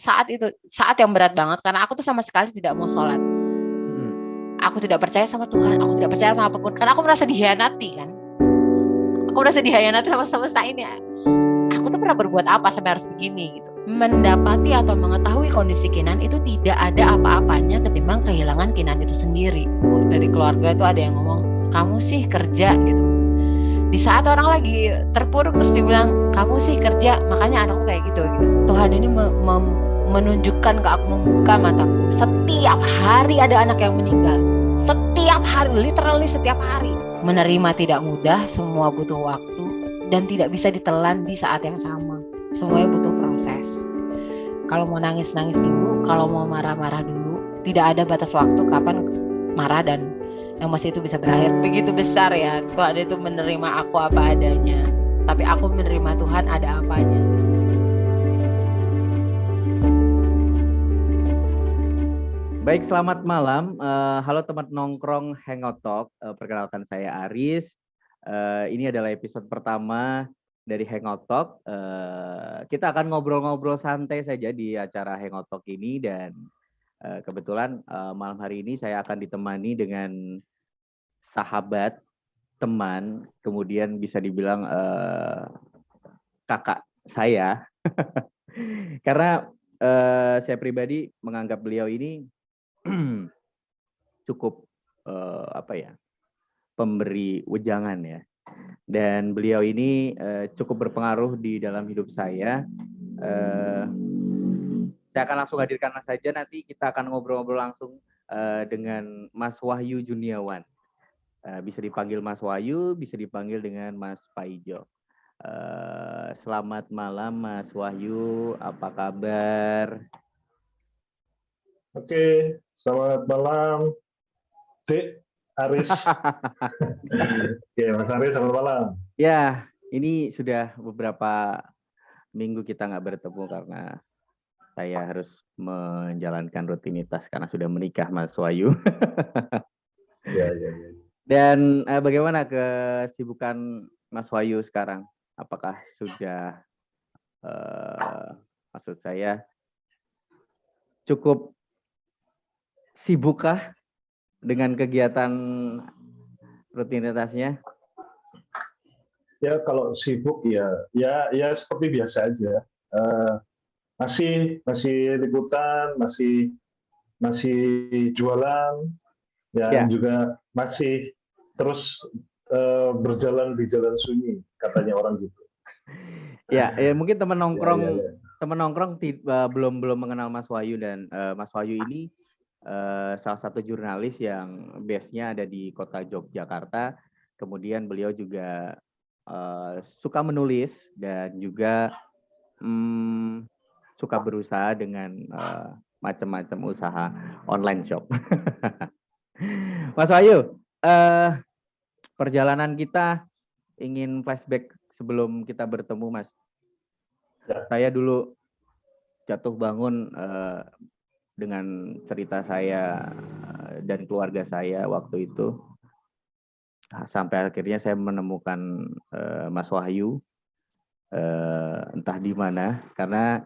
saat yang berat banget karena aku tuh sama sekali tidak mau sholat. Aku tidak percaya sama Tuhan, aku tidak percaya sama apapun karena aku merasa dihianati kan. Aku merasa dihianati sama semesta ini. Aku tuh pernah berbuat apa sampai harus begini gitu. Mendapati atau mengetahui kondisi Kinan itu tidak ada apa-apanya ketimbang kehilangan Kinan itu sendiri. Dari keluarga itu ada yang ngomong, kamu sih kerja gitu. Di saat orang lagi terpuruk terus dibilang, kamu sih kerja, makanya anakku kayak gitu. Tuhan ini menunjukkan ke aku, membuka mataku. Setiap hari ada anak yang meninggal. Setiap hari, literally setiap hari. Menerima tidak mudah, semua butuh waktu dan tidak bisa ditelan di saat yang sama. Semuanya butuh proses. Kalau mau nangis-nangis dulu, kalau mau marah-marah dulu. Tidak ada batas waktu kapan marah dan emosi itu bisa berakhir. Begitu besar ya, Tuhan itu menerima aku apa adanya. Tapi aku menerima Tuhan ada apanya. Baik, selamat malam. Halo teman nongkrong Hangout Talk. Perkenalkan saya Aris. Ini adalah episode pertama dari Hangout Talk. Kita akan ngobrol-ngobrol santai saja di acara Hangout Talk ini dan kebetulan malam hari ini saya akan ditemani dengan sahabat, teman, kemudian bisa dibilang kakak saya. Karena saya pribadi menganggap beliau ini cukup pemberi wejangan ya. Dan beliau ini cukup berpengaruh di dalam hidup saya. Saya akan langsung hadirkan saja, nanti kita akan ngobrol-ngobrol langsung dengan Mas Wahyu Juniawan. Bisa dipanggil Mas Wahyu, bisa dipanggil dengan Mas Paijo. Selamat malam Mas Wahyu, apa kabar? Oke, selamat malam, Cik Aris. Oke, Mas Aris, selamat malam. Ya, ini sudah beberapa minggu kita nggak bertemu karena saya harus menjalankan rutinitas karena sudah menikah, Mas Wahyu. Ya. Dan bagaimana kesibukan Mas Wahyu sekarang? Apakah sudah, maksud saya, cukup sibukkah dengan kegiatan rutinitasnya? Ya, kalau sibuk ya seperti biasa aja. Masih liputan, masih jualan, ya. Juga masih terus berjalan di jalan sunyi, katanya orang gitu. Ya, mungkin teman nongkrong belum mengenal Mas Wahyu, dan Mas Wahyu ini salah satu jurnalis yang base-nya ada di kota Yogyakarta. Kemudian beliau juga suka menulis dan juga suka berusaha dengan macam-macam usaha online shop. Mas Wahyu, perjalanan kita ingin flashback sebelum kita bertemu, Mas. Ya. Saya dulu jatuh bangun dengan cerita saya dan keluarga saya waktu itu. Sampai akhirnya saya menemukan Mas Wahyu, entah di mana, karena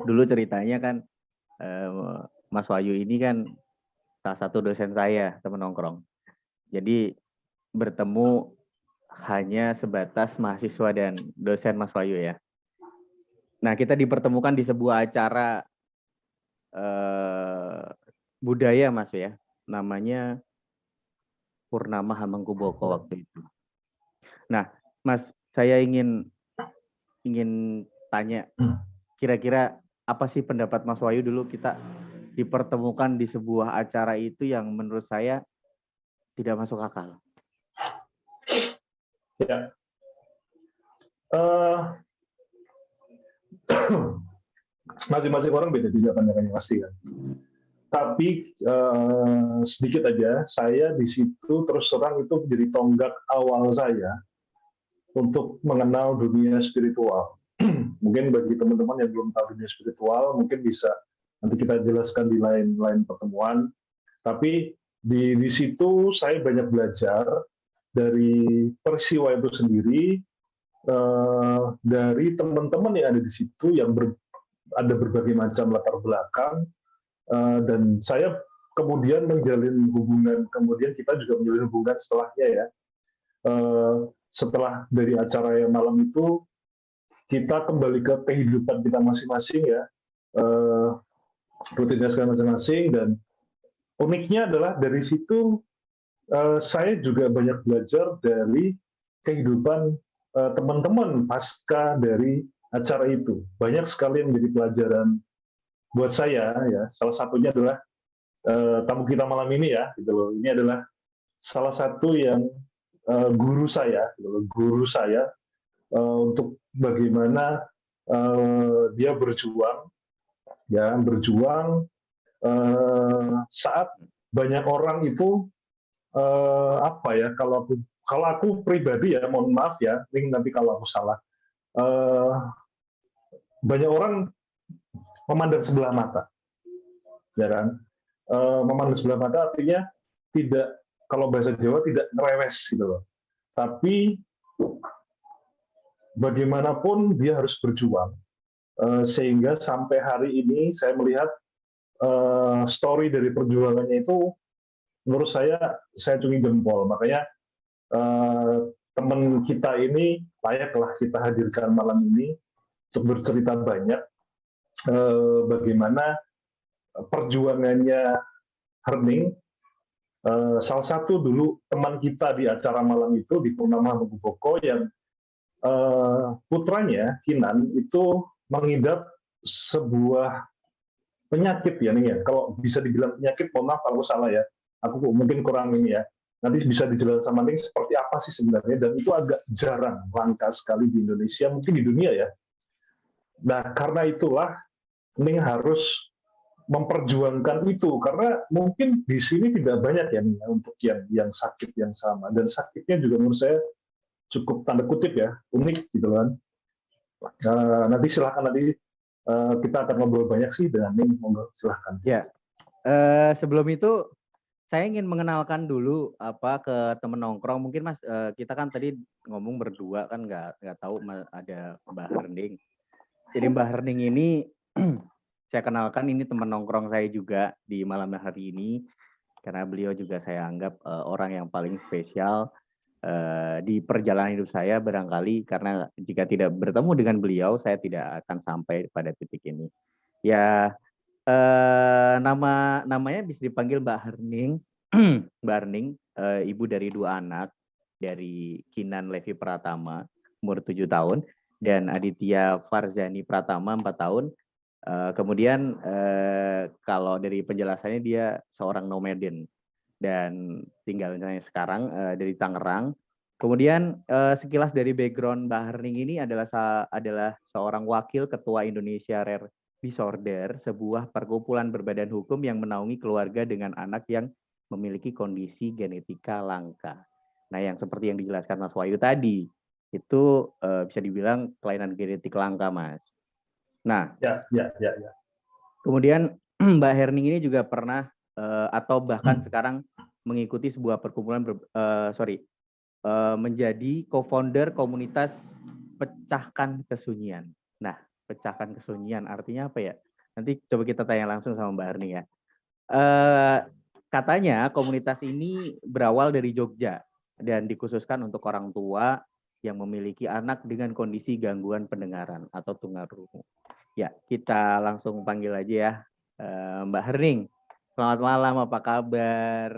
dulu ceritanya kan Mas Wahyu ini kan salah satu dosen saya, teman nongkrong. Jadi bertemu hanya sebatas mahasiswa dan dosen Mas Wahyu ya. Nah, kita dipertemukan di sebuah acara budaya, Mas ya. Namanya Purnama Hamengkubuwono waktu itu. Nah, Mas, saya ingin tanya, kira-kira apa sih pendapat Mas Wahyu dulu kita dipertemukan di sebuah acara itu yang menurut saya tidak masuk akal? Ya. Masing-masing orang beda-beda pandangannya pasti kan. Tapi sedikit aja, saya di situ terus terang itu menjadi tonggak awal saya untuk mengenal dunia spiritual. Mungkin bagi teman-teman yang belum tahu dunia spiritual, mungkin bisa nanti kita jelaskan di lain pertemuan. Tapi di situ saya banyak belajar dari peristiwa itu sendiri, dari teman-teman yang ada di situ yang ada berbagai macam latar belakang, dan saya kemudian menjalin hubungan, kemudian kita juga menjalin hubungan setelahnya ya. Setelah dari acara yang malam itu, kita kembali ke kehidupan kita masing-masing ya, rutinitas kita masing-masing, dan uniknya adalah dari situ saya juga banyak belajar dari kehidupan teman-teman pasca dari acara itu. Banyak sekali yang menjadi pelajaran buat saya ya. Salah satunya adalah tamu kita malam ini ya, gitu loh. Ini adalah salah satu yang guru saya, gitu loh. Guru saya untuk bagaimana dia berjuang, ya berjuang saat banyak orang itu apa ya, kalau aku pribadi ya, mohon maaf ya, ini nanti kalau aku salah, banyak orang memandang sebelah mata, ya kan? Memandang sebelah mata artinya tidak, kalau bahasa Jawa tidak ngerewes gitu loh. Tapi bagaimanapun dia harus berjuang, sehingga sampai hari ini saya melihat story dari perjuangannya itu, menurut saya acungi jempol. Makanya teman kita ini layaklah kita hadirkan malam ini untuk bercerita banyak bagaimana perjuangannya Herning. Salah satu dulu teman kita di acara malam itu di Purnama Hamengkubuwono yang putranya Kinan itu mengidap sebuah penyakit ya nih ya. Kalau bisa dibilang penyakit, mohon maaf kalau salah ya. Aku mungkin kurang ini ya. Nanti bisa dijelaskan sama Ning seperti apa sih sebenarnya, dan itu agak jarang, langka sekali di Indonesia, mungkin di dunia ya. Nah, karena itulah Ning harus memperjuangkan itu, karena mungkin di sini tidak banyak ya Ning, untuk yang sakit yang sama, dan sakitnya juga menurut saya cukup tanda kutip ya, unik gitu kan. Nanti silakan, nanti kita akan ngobrol banyak sih dengan Ning, monggo silakan. Ya, sebelum itu saya ingin mengenalkan dulu ke temen nongkrong. Mungkin Mas, kita kan tadi ngomong berdua kan nggak tahu ada Mbak Herning. Jadi Mbak Herning ini saya kenalkan, ini teman nongkrong saya juga di malam hari ini, karena beliau juga saya anggap orang yang paling spesial di perjalanan hidup saya barangkali, karena jika tidak bertemu dengan beliau saya tidak akan sampai pada titik ini. Ya, namanya bisa dipanggil Mbak Herning. Mbak Herning, ibu dari 2 anak, dari Kinan Levi Pratama umur 7 tahun dan Aditya Farzani Pratama 4 tahun. Kemudian kalau dari penjelasannya dia seorang nomaden dan tinggalnya sekarang dari Tangerang. Kemudian sekilas dari background Mbak Herning ini adalah seorang wakil ketua Indonesia Rare Disorder, sebuah perkumpulan berbadan hukum yang menaungi keluarga dengan anak yang memiliki kondisi genetika langka. Nah, yang seperti yang dijelaskan Mas Wahyu tadi, itu bisa dibilang kelainan genetik langka, Mas. Nah, ya. Kemudian Mbak Herning ini juga pernah atau bahkan sekarang mengikuti sebuah perkumpulan menjadi co-founder komunitas Pecahkan Kesunyian. Nah, Pecahkan Kesunyian artinya apa ya? Nanti coba kita tanya langsung sama Mbak Herning ya. Katanya komunitas ini berawal dari Jogja dan dikhususkan untuk orang tua yang memiliki anak dengan kondisi gangguan pendengaran atau tunarungu. Ya, kita langsung panggil aja ya Mbak Herning. Selamat malam, apa kabar?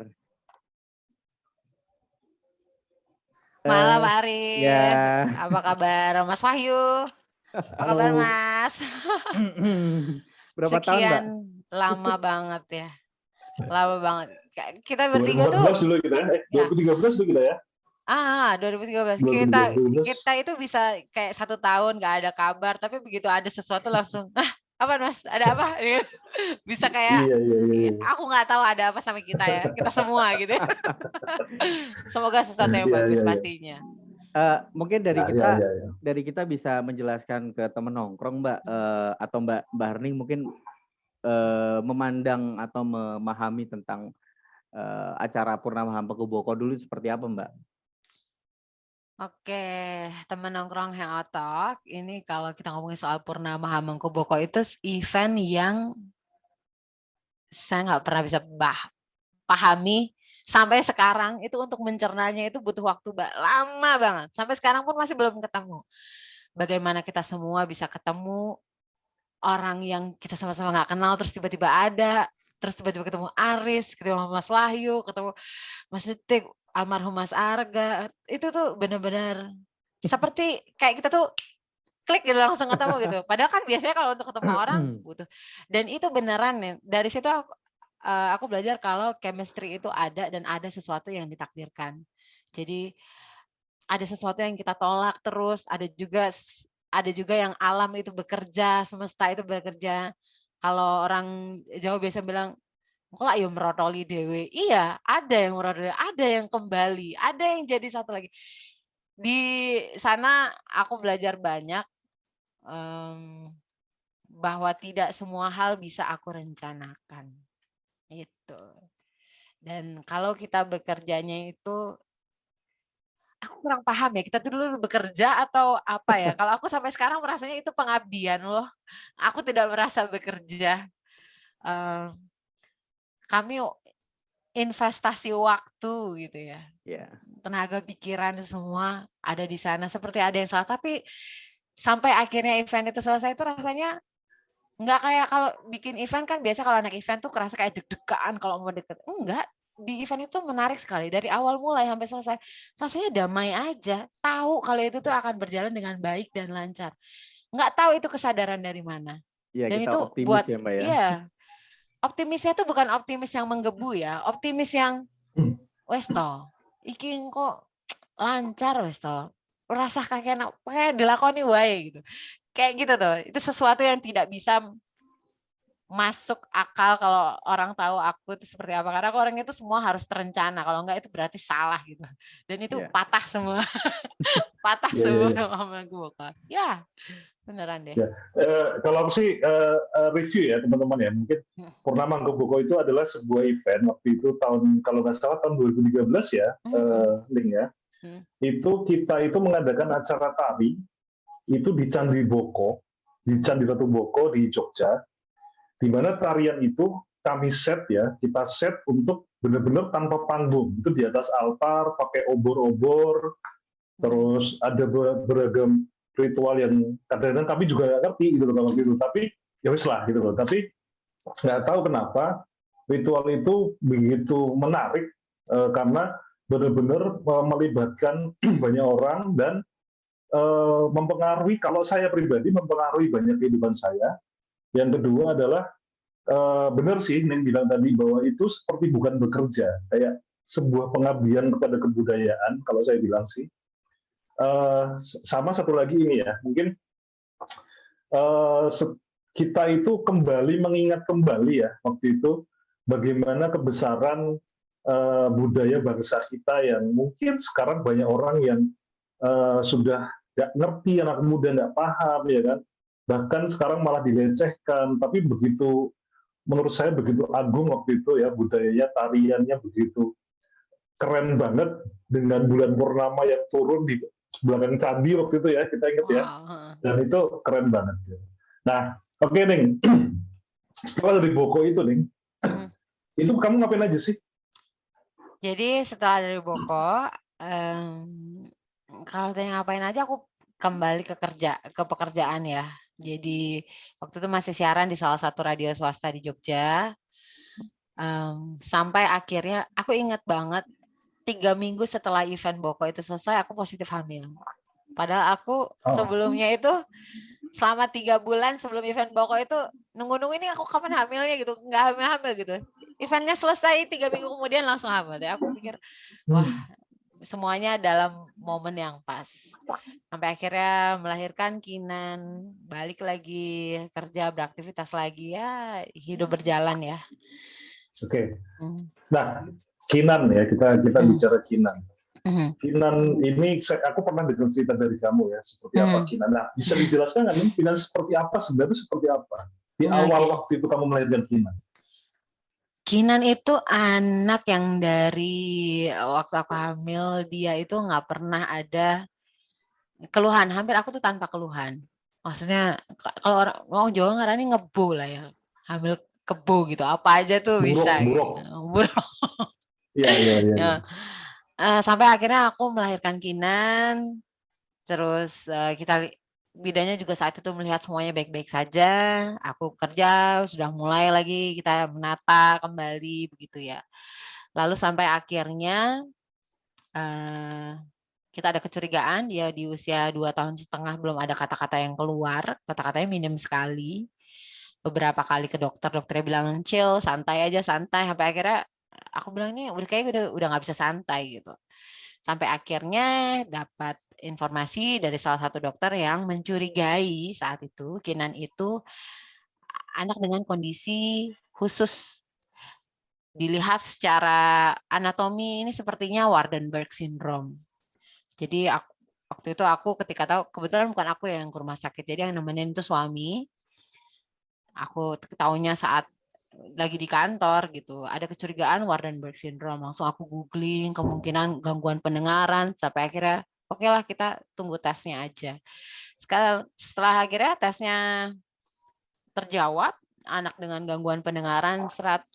Malam Arif, ya. Apa kabar Mas Wahyu? Apa kabar Halo. Mas? Berapa tahun Mbak? Sekian lama banget ya, lama banget. Kita 2014 bertiga tuh. dulu kita ya. 2013 dulu kita ya. 2013. 2013. Kita itu bisa kayak 1 tahun nggak ada kabar, tapi begitu ada sesuatu langsung, apa Mas? Ada apa? Bisa kayak, Iya. aku nggak tahu ada apa sama kita ya, kita semua gitu. Semoga sesuatu yang bagus pastinya. Mungkin dari kita bisa menjelaskan ke teman nongkrong Mbak, atau Mbak Herning mungkin memandang atau memahami tentang acara Purnama Hamengkubuwono dulu seperti apa Mbak? Oke, teman nongkrong Hangout Talk. Ini kalau kita ngomongin soal Purnama Hamengkubuwono itu event yang saya nggak pernah bisa pahami sampai sekarang. Itu untuk mencernanya itu butuh waktu lama banget. Sampai sekarang pun masih belum ketemu. Bagaimana kita semua bisa ketemu orang yang kita sama-sama nggak kenal, terus tiba-tiba ada, terus tiba-tiba ketemu Aris, ketemu Mas Wahyu, ketemu Mas Detik, almarhum Mas Arga. Itu tuh benar-benar seperti kayak kita tuh klik gitu langsung ketemu gitu. Padahal kan biasanya kalau untuk ketemu orang butuh. Dan itu beneran nih. Dari situ aku belajar kalau chemistry itu ada dan ada sesuatu yang ditakdirkan. Jadi ada sesuatu yang kita tolak terus, ada juga yang alam itu bekerja, semesta itu bekerja. Kalau orang Jawa biasa bilang, kok lah ya merotoli dewe. Iya, ada yang merotoli, ada yang kembali, ada yang jadi satu lagi. Di sana aku belajar banyak bahwa tidak semua hal bisa aku rencanakan. Itu. Dan kalau kita bekerjanya itu, aku kurang paham ya, kita tuh dulu bekerja atau apa ya. Kalau aku sampai sekarang merasanya itu pengabdian loh. Aku tidak merasa bekerja. Kami investasi waktu gitu ya. Tenaga pikiran semua ada di sana. Seperti ada yang salah. Tapi sampai akhirnya event itu selesai itu rasanya nggak kayak kalau bikin event kan biasa kalau anak event tuh kerasa kayak deg-degan kalau mau deket. Enggak. Di event itu menarik sekali dari awal mulai sampai selesai rasanya damai aja, tahu kalau itu tuh akan berjalan dengan baik dan lancar, nggak tahu itu kesadaran dari mana. Ya, Dan kita itu optimis buat ya Mbak ya. Iya, optimisnya tuh bukan optimis yang menggebu ya, optimis yang wes toh iki kok lancar wes toh, rasa kakek dilakoni wae gitu, kayak gitu tuh. Itu sesuatu yang tidak bisa masuk akal kalau orang tahu aku itu seperti apa, karena aku orangnya itu semua harus terencana, kalau enggak itu berarti salah gitu, dan itu patah semua. Patah semua sama gue kan ya, beneran deh. Kalau aku sih review ya teman-teman ya, mungkin Purnama Hamengkubuwono itu adalah sebuah event waktu itu kalau nggak salah tahun 2013 ya, Link ya. Itu kita itu mengadakan acara tari itu di Candi Boko, di Candi Ratu Boko di Jogja. Di mana tarian itu kami set ya, kita set untuk benar-benar tanpa panggung, itu di atas altar pakai obor-obor, terus ada beragam ritual yang kadang-kadang kami juga nggak ngerti gitu loh kalau gitu, tapi ya wis lah gitu loh. Tapi nggak tahu kenapa ritual itu begitu menarik karena benar-benar melibatkan banyak orang dan mempengaruhi, kalau saya pribadi mempengaruhi banyak kehidupan saya. Yang kedua adalah benar sih Ning bilang tadi bahwa itu seperti bukan bekerja, kayak sebuah pengabdian kepada kebudayaan kalau saya bilang sih. Sama satu lagi ini ya, mungkin kita itu kembali mengingat kembali ya waktu itu bagaimana kebesaran budaya bangsa kita yang mungkin sekarang banyak orang yang sudah nggak ngerti, anak muda nggak paham ya kan, bahkan sekarang malah dilecehkan, tapi begitu menurut saya begitu agung waktu itu ya, budayanya, tariannya begitu keren banget dengan bulan purnama yang turun di belakang candi waktu itu ya, kita ingat ya, dan itu keren banget. Nah, oke Ning, setelah dari Boko itu Ning, itu kamu ngapain aja sih? Jadi setelah dari Boko, kalau tanya ngapain aja, aku kembali ke pekerjaan ya. Jadi waktu itu masih siaran di salah satu radio swasta di Jogja. Sampai akhirnya aku ingat banget 3 minggu setelah event Boko itu selesai, aku positif hamil. Padahal aku sebelumnya itu selama 3 bulan sebelum event Boko itu nunggu-nunggu ini aku kapan hamilnya gitu, nggak hamil-hamil gitu. Eventnya selesai 3 minggu kemudian langsung hamil. Jadi aku pikir, wah semuanya dalam momen yang pas. Sampai akhirnya melahirkan Kinan, balik lagi kerja, beraktivitas lagi ya, hidup berjalan ya. Oke. Nah, Kinan ya, kita bicara Kinan. Kinan ini aku pernah dengar cerita dari kamu ya, seperti apa Kinan. Nah, bisa dijelaskan nggak nih Kinan seperti apa, sebenarnya seperti apa di awal waktu itu kamu melahirkan Kinan? Kinan itu anak yang dari waktu aku hamil, dia itu nggak pernah ada keluhan, hampir aku tuh tanpa keluhan. Maksudnya kalau orang Jawa ngarani ngebo lah ya, hamil kebo gitu, apa aja tuh bisa. Buruk. Gitu. Buruk. Iya. Ya. Sampai akhirnya aku melahirkan Kinan, terus bidannya juga saat itu melihat semuanya baik-baik saja. Aku kerja, sudah mulai lagi kita menata kembali begitu ya. Lalu sampai akhirnya kita ada kecurigaan dia di usia 2,5 tahun belum ada kata-kata yang keluar, kata-katanya minim sekali. Beberapa kali ke dokter, dokternya bilang chill, santai aja, santai. Sampai akhirnya aku bilang ini kayaknya udah nggak bisa santai gitu. Sampai akhirnya dapat informasi dari salah satu dokter yang mencurigai saat itu Kinan itu anak dengan kondisi khusus. Dilihat secara anatomi ini sepertinya Waardenburg syndrome. Jadi waktu itu aku ketika tahu, kebetulan bukan aku yang ke rumah sakit, jadi yang nemenin itu suami. Aku tahunya saat lagi di kantor gitu, ada kecurigaan Waardenburg syndrome. Langsung aku googling kemungkinan gangguan pendengaran, sampai akhirnya oke lah kita tunggu tesnya aja. Setelah akhirnya tesnya terjawab, anak dengan gangguan pendengaran 110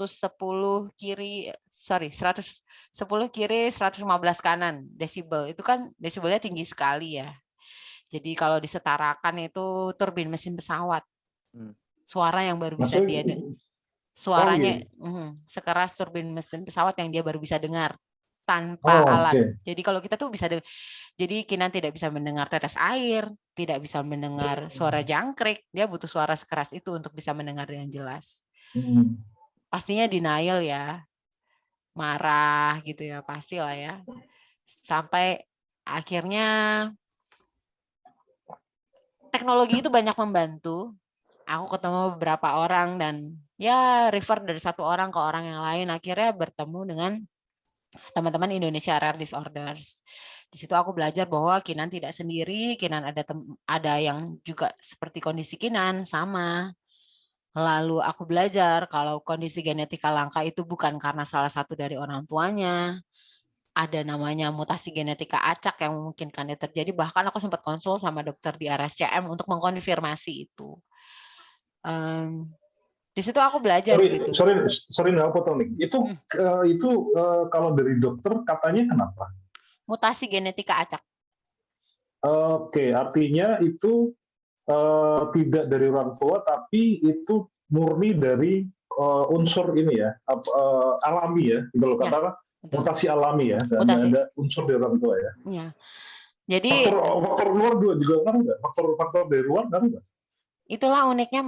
kiri, 115 kanan desibel. Itu kan desibelnya tinggi sekali ya. Jadi kalau disetarakan itu turbin mesin pesawat. Suara yang baru bisa dia suaranya sekeras turbin mesin pesawat yang dia baru bisa dengar tanpa alat. Jadi kalau kita tuh bisa jadi Kinan tidak bisa mendengar tetes air, tidak bisa mendengar suara jangkrik, dia butuh suara sekeras itu untuk bisa mendengar dengan jelas. Pastinya denial ya, marah gitu ya, pastilah ya. Sampai akhirnya teknologi itu banyak membantu. Aku ketemu beberapa orang dan ya refer dari satu orang ke orang yang lain, akhirnya bertemu dengan teman-teman Indonesia Rare Disorders. Di situ aku belajar bahwa Kinan tidak sendiri, Kinan ada yang juga seperti kondisi Kinan sama. Lalu aku belajar kalau kondisi genetika langka itu bukan karena salah satu dari orang tuanya. Ada namanya mutasi genetika acak yang memungkinkan itu terjadi. Bahkan aku sempat konsul sama dokter di RSCM untuk mengkonfirmasi itu. Di situ aku belajar gitu. Sorry, nggak potong nih. Itu kalau dari dokter katanya kenapa? Mutasi genetika acak. Oke, artinya itu tidak dari orang tua, tapi itu murni dari unsur ini ya, alami ya, kalau katakan mutasi alami ya, dan ada unsur dari orang tua ya. Iya. Jadi faktor luar juga ngaruh nggak? Faktor dari luar ngaruh nggak? Itulah uniknya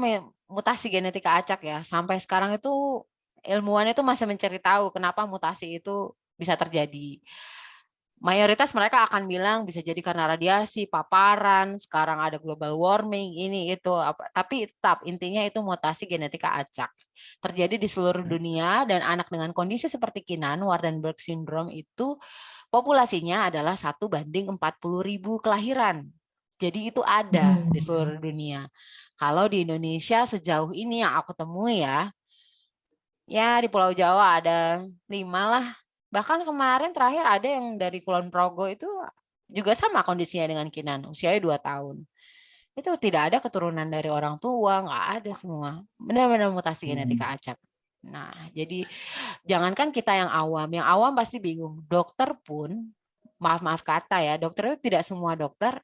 mutasi genetika acak ya. Sampai sekarang itu ilmuwan itu masih mencari tahu kenapa mutasi itu bisa terjadi. Mayoritas mereka akan bilang bisa jadi karena radiasi, paparan, sekarang ada global warming, ini itu. Tapi tetap intinya itu mutasi genetika acak. Terjadi di seluruh dunia dan anak dengan kondisi seperti Kinan, Waardenburg syndrome itu populasinya adalah 1:40.000 kelahiran. Jadi itu ada di seluruh dunia. Kalau di Indonesia sejauh ini yang aku temui ya di Pulau Jawa ada 5 lah. Bahkan kemarin terakhir ada yang dari Kulon Progo itu juga sama kondisinya dengan Kinan, usianya 2 tahun. Itu tidak ada keturunan dari orang tua, nggak ada semua. Benar-benar mutasi genetika acak. Nah, jadi jangankan kita yang awam pasti bingung. Dokter pun, maaf kata ya, dokter itu tidak semua dokter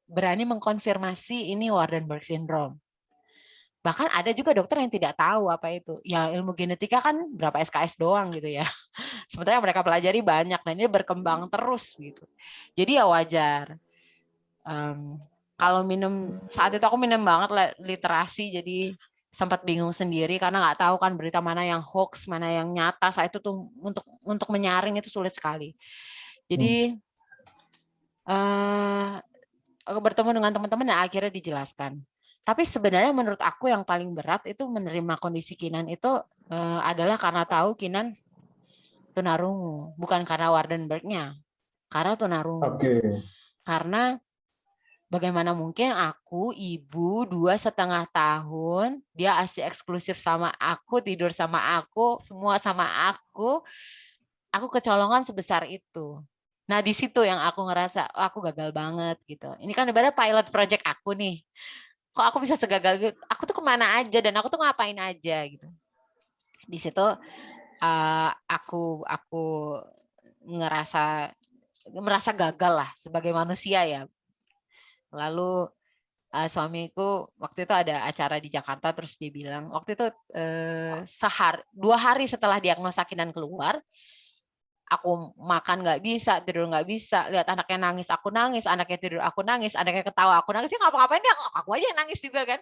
berani mengkonfirmasi ini Waardenburg syndrome. Bahkan ada juga dokter yang tidak tahu apa itu. Ya ilmu genetika kan berapa SKS doang gitu ya. Sebenarnya mereka pelajari banyak dan ini berkembang terus gitu. Jadi ya wajar. Kalau saat itu aku minum banget literasi, jadi sempat bingung sendiri karena nggak tahu kan berita mana yang hoax, mana yang nyata. Saat itu tuh untuk menyaring itu sulit sekali. Jadi aku bertemu dengan teman-teman dan akhirnya dijelaskan. Tapi sebenarnya menurut aku yang paling berat itu menerima kondisi Kinan itu adalah karena tahu Kinan tunarungu, bukan karena Waardenburg-nya, karena tunarungu. Karena bagaimana mungkin aku, ibu 2,5 tahun, dia ASI eksklusif sama aku, tidur sama aku, semua sama aku kecolongan sebesar itu. Nah, di situ yang aku ngerasa, oh, aku gagal banget gitu. Ini kan ibarat pilot project aku nih. Kok aku bisa segagal gitu? Aku tuh kemana aja dan aku tuh ngapain aja gitu. Di situ aku merasa gagal lah sebagai manusia ya. Lalu suamiku waktu itu ada acara di Jakarta, terus dia bilang waktu itu 2 hari setelah diagnosa Kinan keluar, aku makan nggak bisa, tidur nggak bisa, lihat anaknya nangis aku nangis, anaknya tidur aku nangis, anaknya ketawa aku nangis, dia ngapa-ngapain dia aku aja yang nangis juga kan.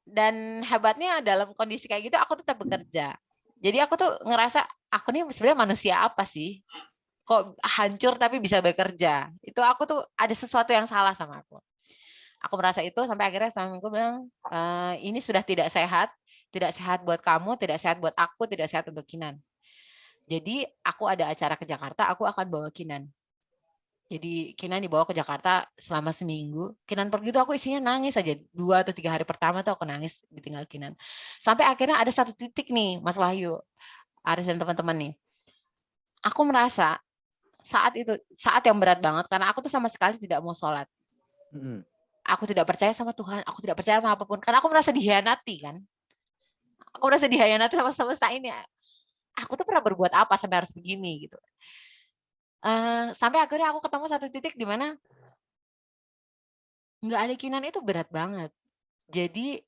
Dan hebatnya dalam kondisi kayak gitu aku tetap bekerja. Jadi aku tuh ngerasa aku nih sebenarnya manusia apa sih? Kok hancur tapi bisa bekerja? Itu aku tuh ada sesuatu yang salah sama aku. Aku merasa itu sampai akhirnya suamiku bilang, ini sudah tidak sehat buat kamu, tidak sehat buat aku, tidak sehat untuk Kinan. Jadi aku ada acara ke Jakarta, aku akan bawa Kinan. Jadi Kinan dibawa ke Jakarta selama seminggu. Kinan pergi tuh aku isinya nangis aja. 2 atau 3 hari pertama tuh aku nangis ditinggal Kinan. Sampai akhirnya ada satu titik nih, Mas Wahyu, Aris dan teman-teman nih. Aku merasa saat yang berat banget karena aku tuh sama sekali tidak mau sholat. Aku tidak percaya sama Tuhan, aku tidak percaya sama apapun karena aku merasa dihianati kan. Aku merasa dihianati sama semesta ini. Aku tuh pernah berbuat apa sampai harus begini gitu. Sampai akhirnya aku ketemu satu titik di mana nggak ada Kinan itu berat banget. Jadi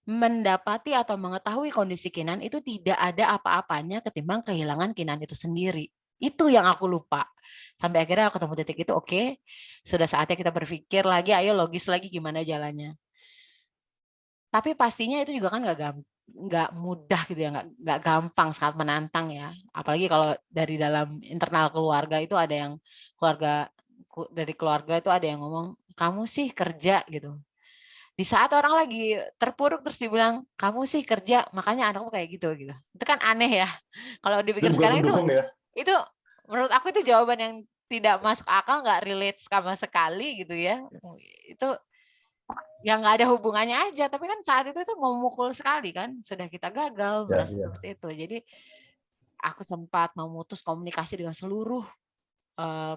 mendapati atau mengetahui kondisi Kinan itu tidak ada apa-apanya ketimbang kehilangan Kinan itu sendiri. Itu yang aku lupa. Sampai akhirnya aku ketemu titik itu, oke, sudah saatnya kita berpikir lagi, ayo logis lagi gimana jalannya. Tapi pastinya itu juga kan nggak mudah gitu ya, nggak gampang, sangat menantang ya. Apalagi kalau dari dalam internal keluarga itu ada yang dari keluarga itu ada yang ngomong, kamu sih kerja gitu. Di saat orang lagi terpuruk terus dibilang, kamu sih kerja, makanya anakmu kayak gitu gitu. Itu kan aneh ya. Kalau dipikir sekarang itu menurut aku itu jawaban yang tidak masuk akal, nggak relate sama sekali gitu ya. Itu yang nggak ada hubungannya aja, tapi kan saat itu tuh memukul sekali kan, sudah kita gagal merasa seperti itu. Jadi aku sempat memutus komunikasi dengan seluruh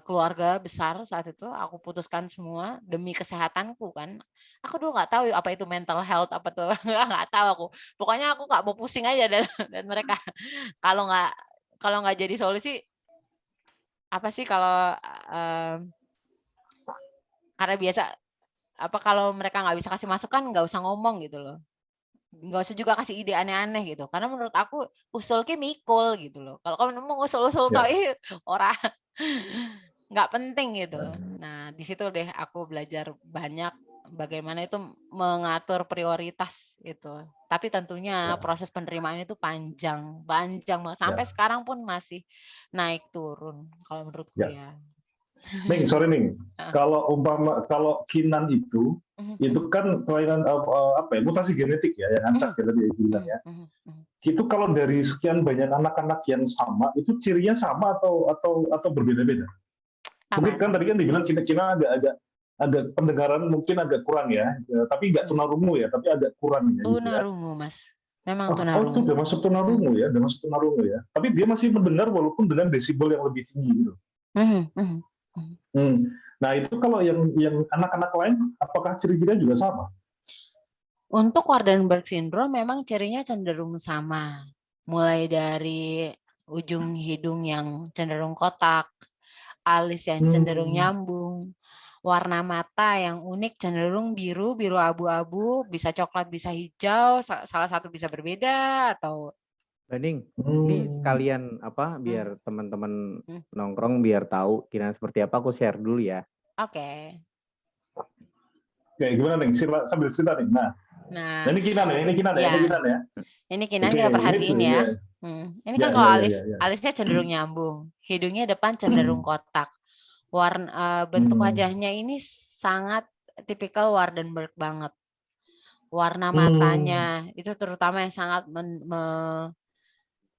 keluarga besar saat itu. Aku putuskan semua demi kesehatanku kan. Aku dulu nggak tahu apa itu mental health apa tuh, nggak tahu aku. Pokoknya aku nggak mau pusing aja dan mereka kalau nggak jadi solusi apa sih kalau karena biasa apa kalau mereka nggak bisa kasih masukan nggak usah ngomong gitu loh, nggak usah juga kasih ide aneh-aneh gitu karena menurut aku usulnya mikul gitu loh. Kalau kamu mau usul-usul orang nggak penting gitu. Nah di situ deh aku belajar banyak bagaimana itu mengatur prioritas itu. Tapi tentunya proses penerimaan itu panjang banget sampai sekarang pun masih naik turun kalau menurutku ya. Ning, sorry Ning, kalau Kinan itu kan kelainan mutasi genetik ya, yang Ansak tadi bilang ya. Itu kalau dari sekian banyak anak-anak yang sama, itu cirinya sama atau berbeda-beda? Mungkin kan tadi kan dibilang Cina agak pendengaran mungkin agak kurang ya, tapi nggak tunarungu ya, tapi agak kurang ya. Tunarungu Mas, memang tunarungu. Itu udah masuk tunarungu ya, Tapi dia masih mendengar walaupun dengan desibel yang lebih tinggi gitu. Nah itu kalau yang anak-anak lain, apakah ciri-cirinya juga sama? Untuk Waardenburg syndrome memang cirinya cenderung sama. Mulai dari ujung hidung yang cenderung kotak, alis yang cenderung nyambung, warna mata yang unik cenderung biru abu-abu, bisa coklat, bisa hijau, salah satu bisa berbeda atau Ning, ini sekalian biar teman-teman nongkrong biar tahu Kinan seperti apa, aku share dulu ya. Oke. Oke, gimana Ning? Sambil cerita Ning. Nah, ini Kinan ya. Ini Kinan kita perhatiin ya. Ini kan kalau alisnya cenderung nyambung, hidungnya depan cenderung kotak. Bentuk wajahnya ini sangat tipikal Waardenburg banget. Warna matanya itu terutama yang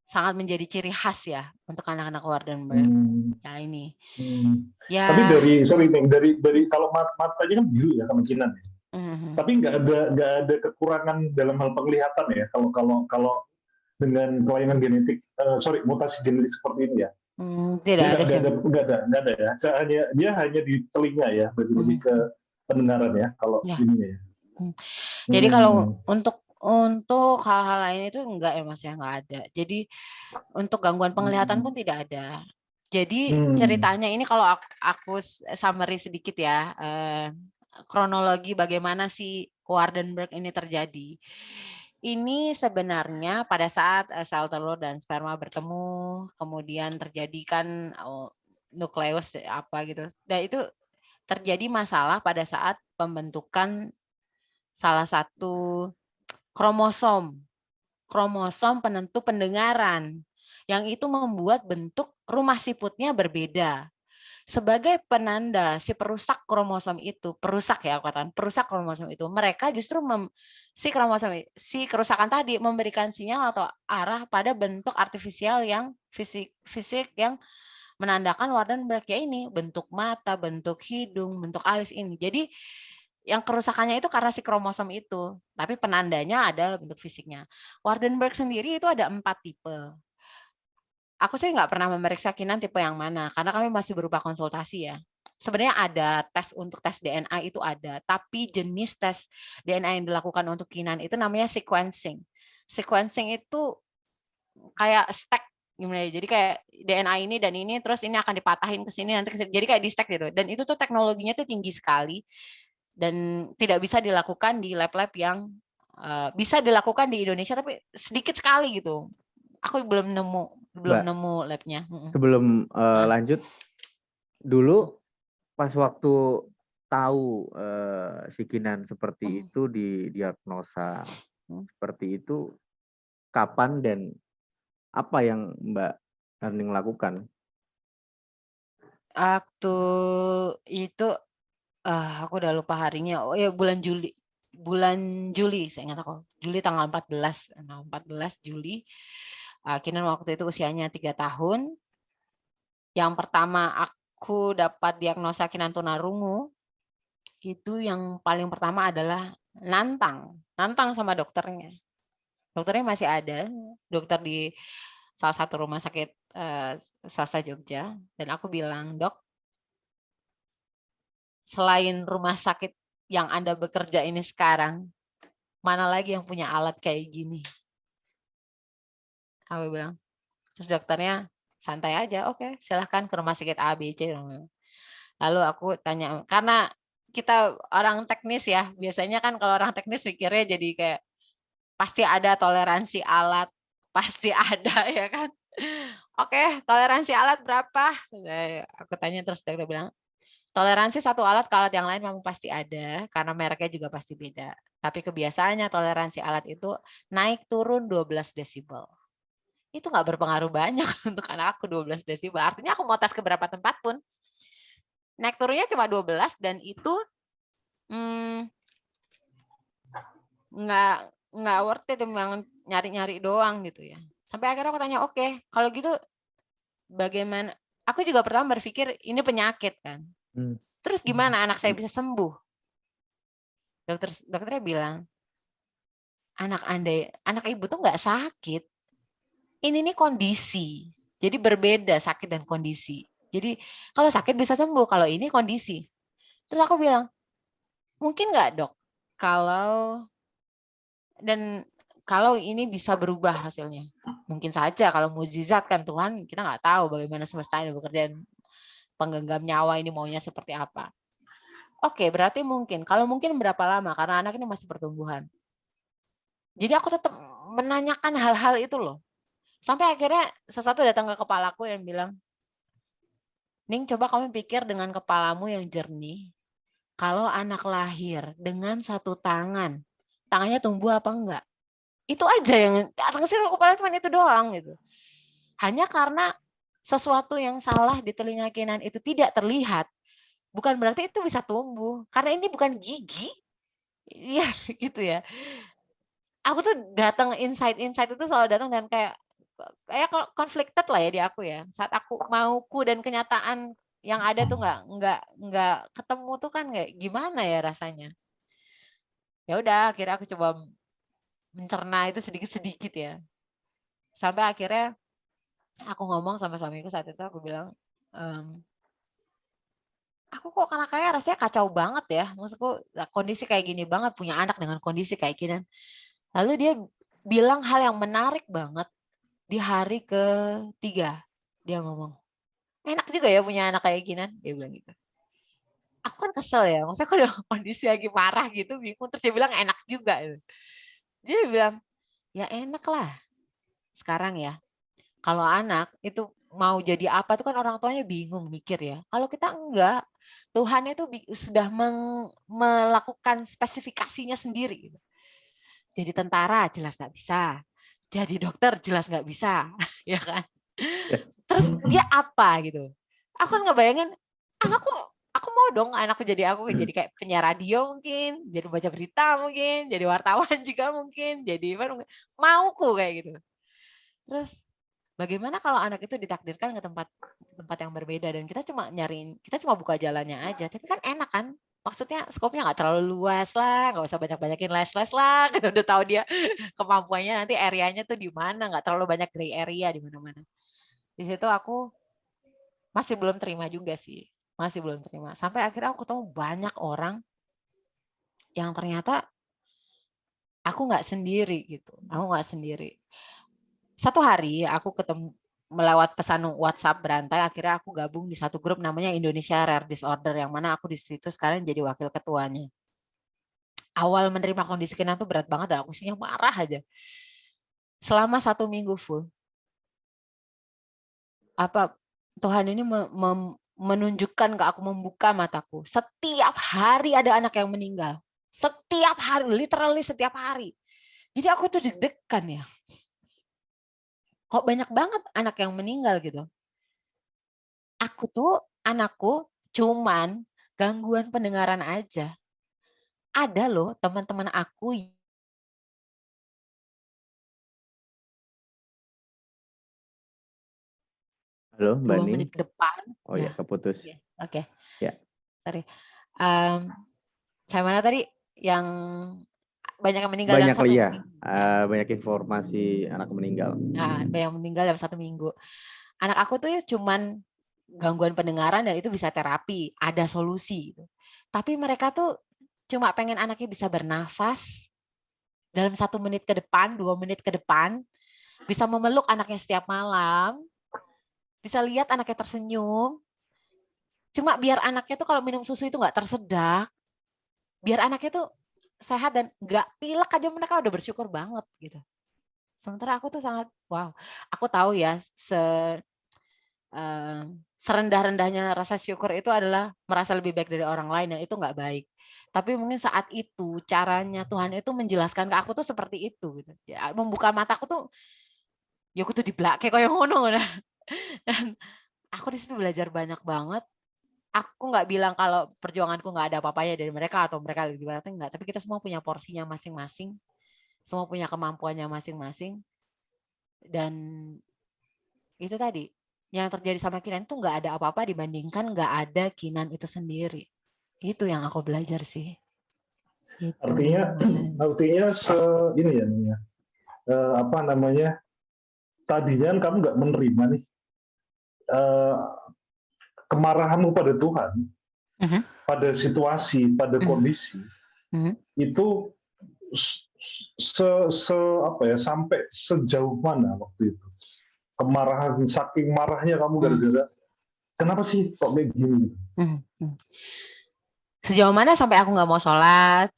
sangat menjadi ciri khas ya untuk anak-anak Waardenburg. Ya ini. Ya. Tapi dari kalau matanya kan biru ya sama Kinan ya. Tapi nggak ada kekurangan dalam hal penglihatan ya kalau dengan kelainan genetik, mutasi genetik seperti ini ya. Tidak ada sih. Nggak ada ya. Dia hanya di telinga ya, lebih ke pendengaran ya kalau Ya. ini ya. Jadi kalau untuk hal-hal lain itu enggak ya Mas ya, enggak ada. Jadi untuk gangguan penglihatan pun tidak ada. Jadi ceritanya ini kalau aku summary sedikit ya, kronologi bagaimana sih Waardenburg ini terjadi. Ini sebenarnya pada saat sel telur dan sperma bertemu, kemudian terjadi kan nukleus apa gitu. Dan itu terjadi masalah pada saat pembentukan salah satu kromosom penentu pendengaran yang itu membuat bentuk rumah siputnya berbeda. Sebagai penanda si perusak kromosom itu, perusak kromosom itu, mereka justru si kerusakan tadi memberikan sinyal atau arah pada bentuk artifisial yang fisik yang menandakan Waardenburg ya ini, bentuk mata, bentuk hidung, bentuk alis ini. Jadi yang kerusakannya itu karena si kromosom itu, tapi penandanya ada bentuk fisiknya. Waardenburg sendiri itu ada 4 tipe. Aku sih nggak pernah memeriksa Kinan tipe yang mana, karena kami masih berupa konsultasi ya. Sebenarnya ada tes untuk tes DNA itu ada, tapi jenis tes DNA yang dilakukan untuk Kinan itu namanya sequencing. Sequencing itu kayak stack gimana ya, jadi kayak DNA ini dan ini, terus ini akan dipatahin ke sini, nanti kesini. Jadi kayak di stack gitu. Dan itu tuh teknologinya tuh tinggi sekali, dan tidak bisa dilakukan di lab-lab yang bisa dilakukan di Indonesia, tapi sedikit sekali gitu. Aku belum nemu labnya. Sebelum lanjut, dulu pas waktu tahu si Kinan seperti itu, didiagnosa seperti itu, kapan dan apa yang Mbak Erning lakukan? Waktu itu aku udah lupa harinya. Oh ya, bulan Juli saya ingat aku. Juli tanggal 14 Juli. Kinan waktu itu usianya 3 tahun. Yang pertama aku dapat diagnosa Kinan tunarungu, itu yang paling pertama adalah nantang sama dokternya. Dokternya masih ada, dokter di salah satu rumah sakit swasta Jogja, dan aku bilang, "Dok, selain rumah sakit yang Anda bekerja ini sekarang, mana lagi yang punya alat kayak gini?" Aku bilang. Terus dokternya, "Santai aja, oke, silahkan ke rumah sakit A, B, C." Lalu aku tanya, karena kita orang teknis ya, biasanya kan kalau orang teknis pikirnya jadi kayak pasti ada toleransi alat, pasti ada ya kan. Oke, toleransi alat berapa? Aku tanya, terus dokter bilang, toleransi satu alat ke alat yang lain memang pasti ada, karena mereknya juga pasti beda. Tapi kebiasaannya toleransi alat itu naik turun 12 desibel. Itu nggak berpengaruh banyak untuk anak aku 12 desibel. Artinya aku mau tes ke berapa tempat pun, naik turunnya cuma 12, dan itu nggak worth it, memang nyari-nyari doang gitu ya. Sampai akhirnya aku tanya, oke, kalau gitu bagaimana? Aku juga pertama berpikir ini penyakit kan. Terus gimana anak saya bisa sembuh? Dokternya bilang, anak ibu tuh nggak sakit. Ini nih kondisi. Jadi berbeda sakit dan kondisi. Jadi kalau sakit bisa sembuh, kalau ini kondisi. Terus aku bilang, mungkin nggak dok, kalau ini bisa berubah hasilnya. Mungkin saja, kalau mukjizat kan Tuhan, kita nggak tahu bagaimana semesta ini bekerja, penggenggam nyawa ini maunya seperti apa. Oke, berarti mungkin. Kalau mungkin berapa lama? Karena anak ini masih pertumbuhan. Jadi aku tetap menanyakan hal-hal itu loh. Sampai akhirnya sesuatu datang ke kepalaku yang bilang, "Ning, coba kamu pikir dengan kepalamu yang jernih. Kalau anak lahir dengan satu tangan, tangannya tumbuh apa enggak?" Itu aja yang datang ke kepala, cuma itu doang gitu. Hanya karena sesuatu yang salah di telinga Kinan itu tidak terlihat, bukan berarti itu bisa tumbuh. Karena ini bukan gigi. Iya gitu ya. Aku tuh datang insight itu selalu datang dan kayak conflicted lah ya di aku ya. Saat aku mauku dan kenyataan yang ada tuh nggak ketemu tuh kan, kayak gimana ya rasanya. Ya udah, akhirnya aku coba mencerna itu sedikit-sedikit ya. Sampai akhirnya Aku ngomong sama suamiku saat itu, aku bilang, aku kok karena kayak rasanya kacau banget ya. Maksudku kondisi kayak gini banget, punya anak dengan kondisi kayak gini. Lalu dia bilang hal yang menarik banget di hari ketiga. Dia ngomong, enak juga ya punya anak kayak gini. Dia bilang gitu. Aku kan kesel ya, maksudnya kalau kondisi lagi parah gitu, bingung. Terus dia bilang enak juga. Dia bilang, ya enak lah sekarang ya. Kalau anak itu mau jadi apa itu kan orang tuanya bingung mikir ya. Kalau kita enggak, Tuhan itu sudah melakukan spesifikasinya sendiri. Gitu. Jadi tentara jelas nggak bisa, jadi dokter jelas nggak bisa, ya kan? Terus dia apa gitu? Aku kan ngebayangin aku mau dong anakku jadi jadi kayak penyiar radio mungkin, jadi baca berita mungkin, jadi wartawan juga mungkin, jadi mauku kayak gitu. Terus bagaimana kalau anak itu ditakdirkan ke tempat yang berbeda dan kita cuma buka jalannya aja, tapi kan enak kan? Maksudnya skopnya nggak terlalu luas lah, nggak usah banyak-banyakin les-les lah, kita udah tahu dia kemampuannya nanti areanya tuh di mana, nggak terlalu banyak gray area di mana-mana. Di situ aku masih belum terima juga sih, masih belum terima. Sampai akhirnya aku ketemu banyak orang yang ternyata aku nggak sendiri gitu, aku nggak sendiri. Satu hari aku ketemu melewat pesan WhatsApp berantai, akhirnya aku gabung di satu grup namanya Indonesia Rare Disorder, yang mana aku di situ sekarang jadi wakil ketuanya. Awal menerima kondisi Kinan tuh berat banget dan aku isinya marah aja. Selama 1 minggu full, apa Tuhan ini menunjukkan ke aku, membuka mataku. Setiap hari ada anak yang meninggal. Setiap hari, literally setiap hari. Jadi aku tuh deg-degan ya. Kok banyak banget anak yang meninggal gitu. Anakku cuman gangguan pendengaran aja. Ada loh teman-teman aku Halo, Mbak 2 Ning. menit ke depan. Oh ya, keputus. Oke. Ya. Sorry. Saya mana tadi yang banyak yang meninggal dalam 1 minggu. Banyak informasi anak meninggal. Nah, banyak meninggal dalam 1 minggu. Anak aku tuh ya cuman gangguan pendengaran dan itu bisa terapi, ada solusi. Tapi mereka tuh cuma pengen anaknya bisa bernafas dalam 1 menit ke depan, 2 menit ke depan, bisa memeluk anaknya setiap malam, bisa lihat anaknya tersenyum. Cuma biar anaknya tuh kalau minum susu itu nggak tersedak, biar anaknya tuh sehat dan nggak pilek aja, mereka udah bersyukur banget gitu. Sementara aku tuh sangat wow, aku tahu ya serendah-rendahnya rasa syukur itu adalah merasa lebih baik dari orang lain dan itu nggak baik. Tapi mungkin saat itu caranya Tuhan itu menjelaskan ke aku tuh seperti itu gitu. Ya, membuka mataku tuh ya aku tuh di belakang kayak ngono. Dan aku di situ belajar banyak banget. Aku nggak bilang kalau perjuanganku nggak ada apa-apanya dari mereka atau mereka lebih banyak, enggak. Tapi kita semua punya porsinya masing-masing. Semua punya kemampuannya masing-masing. Dan itu tadi, yang terjadi sama Kinan itu nggak ada apa-apa dibandingkan nggak ada Kinan itu sendiri. Itu yang aku belajar sih. Gitu. Artinya ini ya, apa namanya, tadinya kamu nggak menerima nih kemarahanmu pada Tuhan, pada situasi, pada kondisi, itu sampai sejauh mana waktu itu? Kemarahan, saking marahnya kamu gara-gara, kenapa sih kok kayak gini? Sejauh mana sampai aku nggak mau sholat,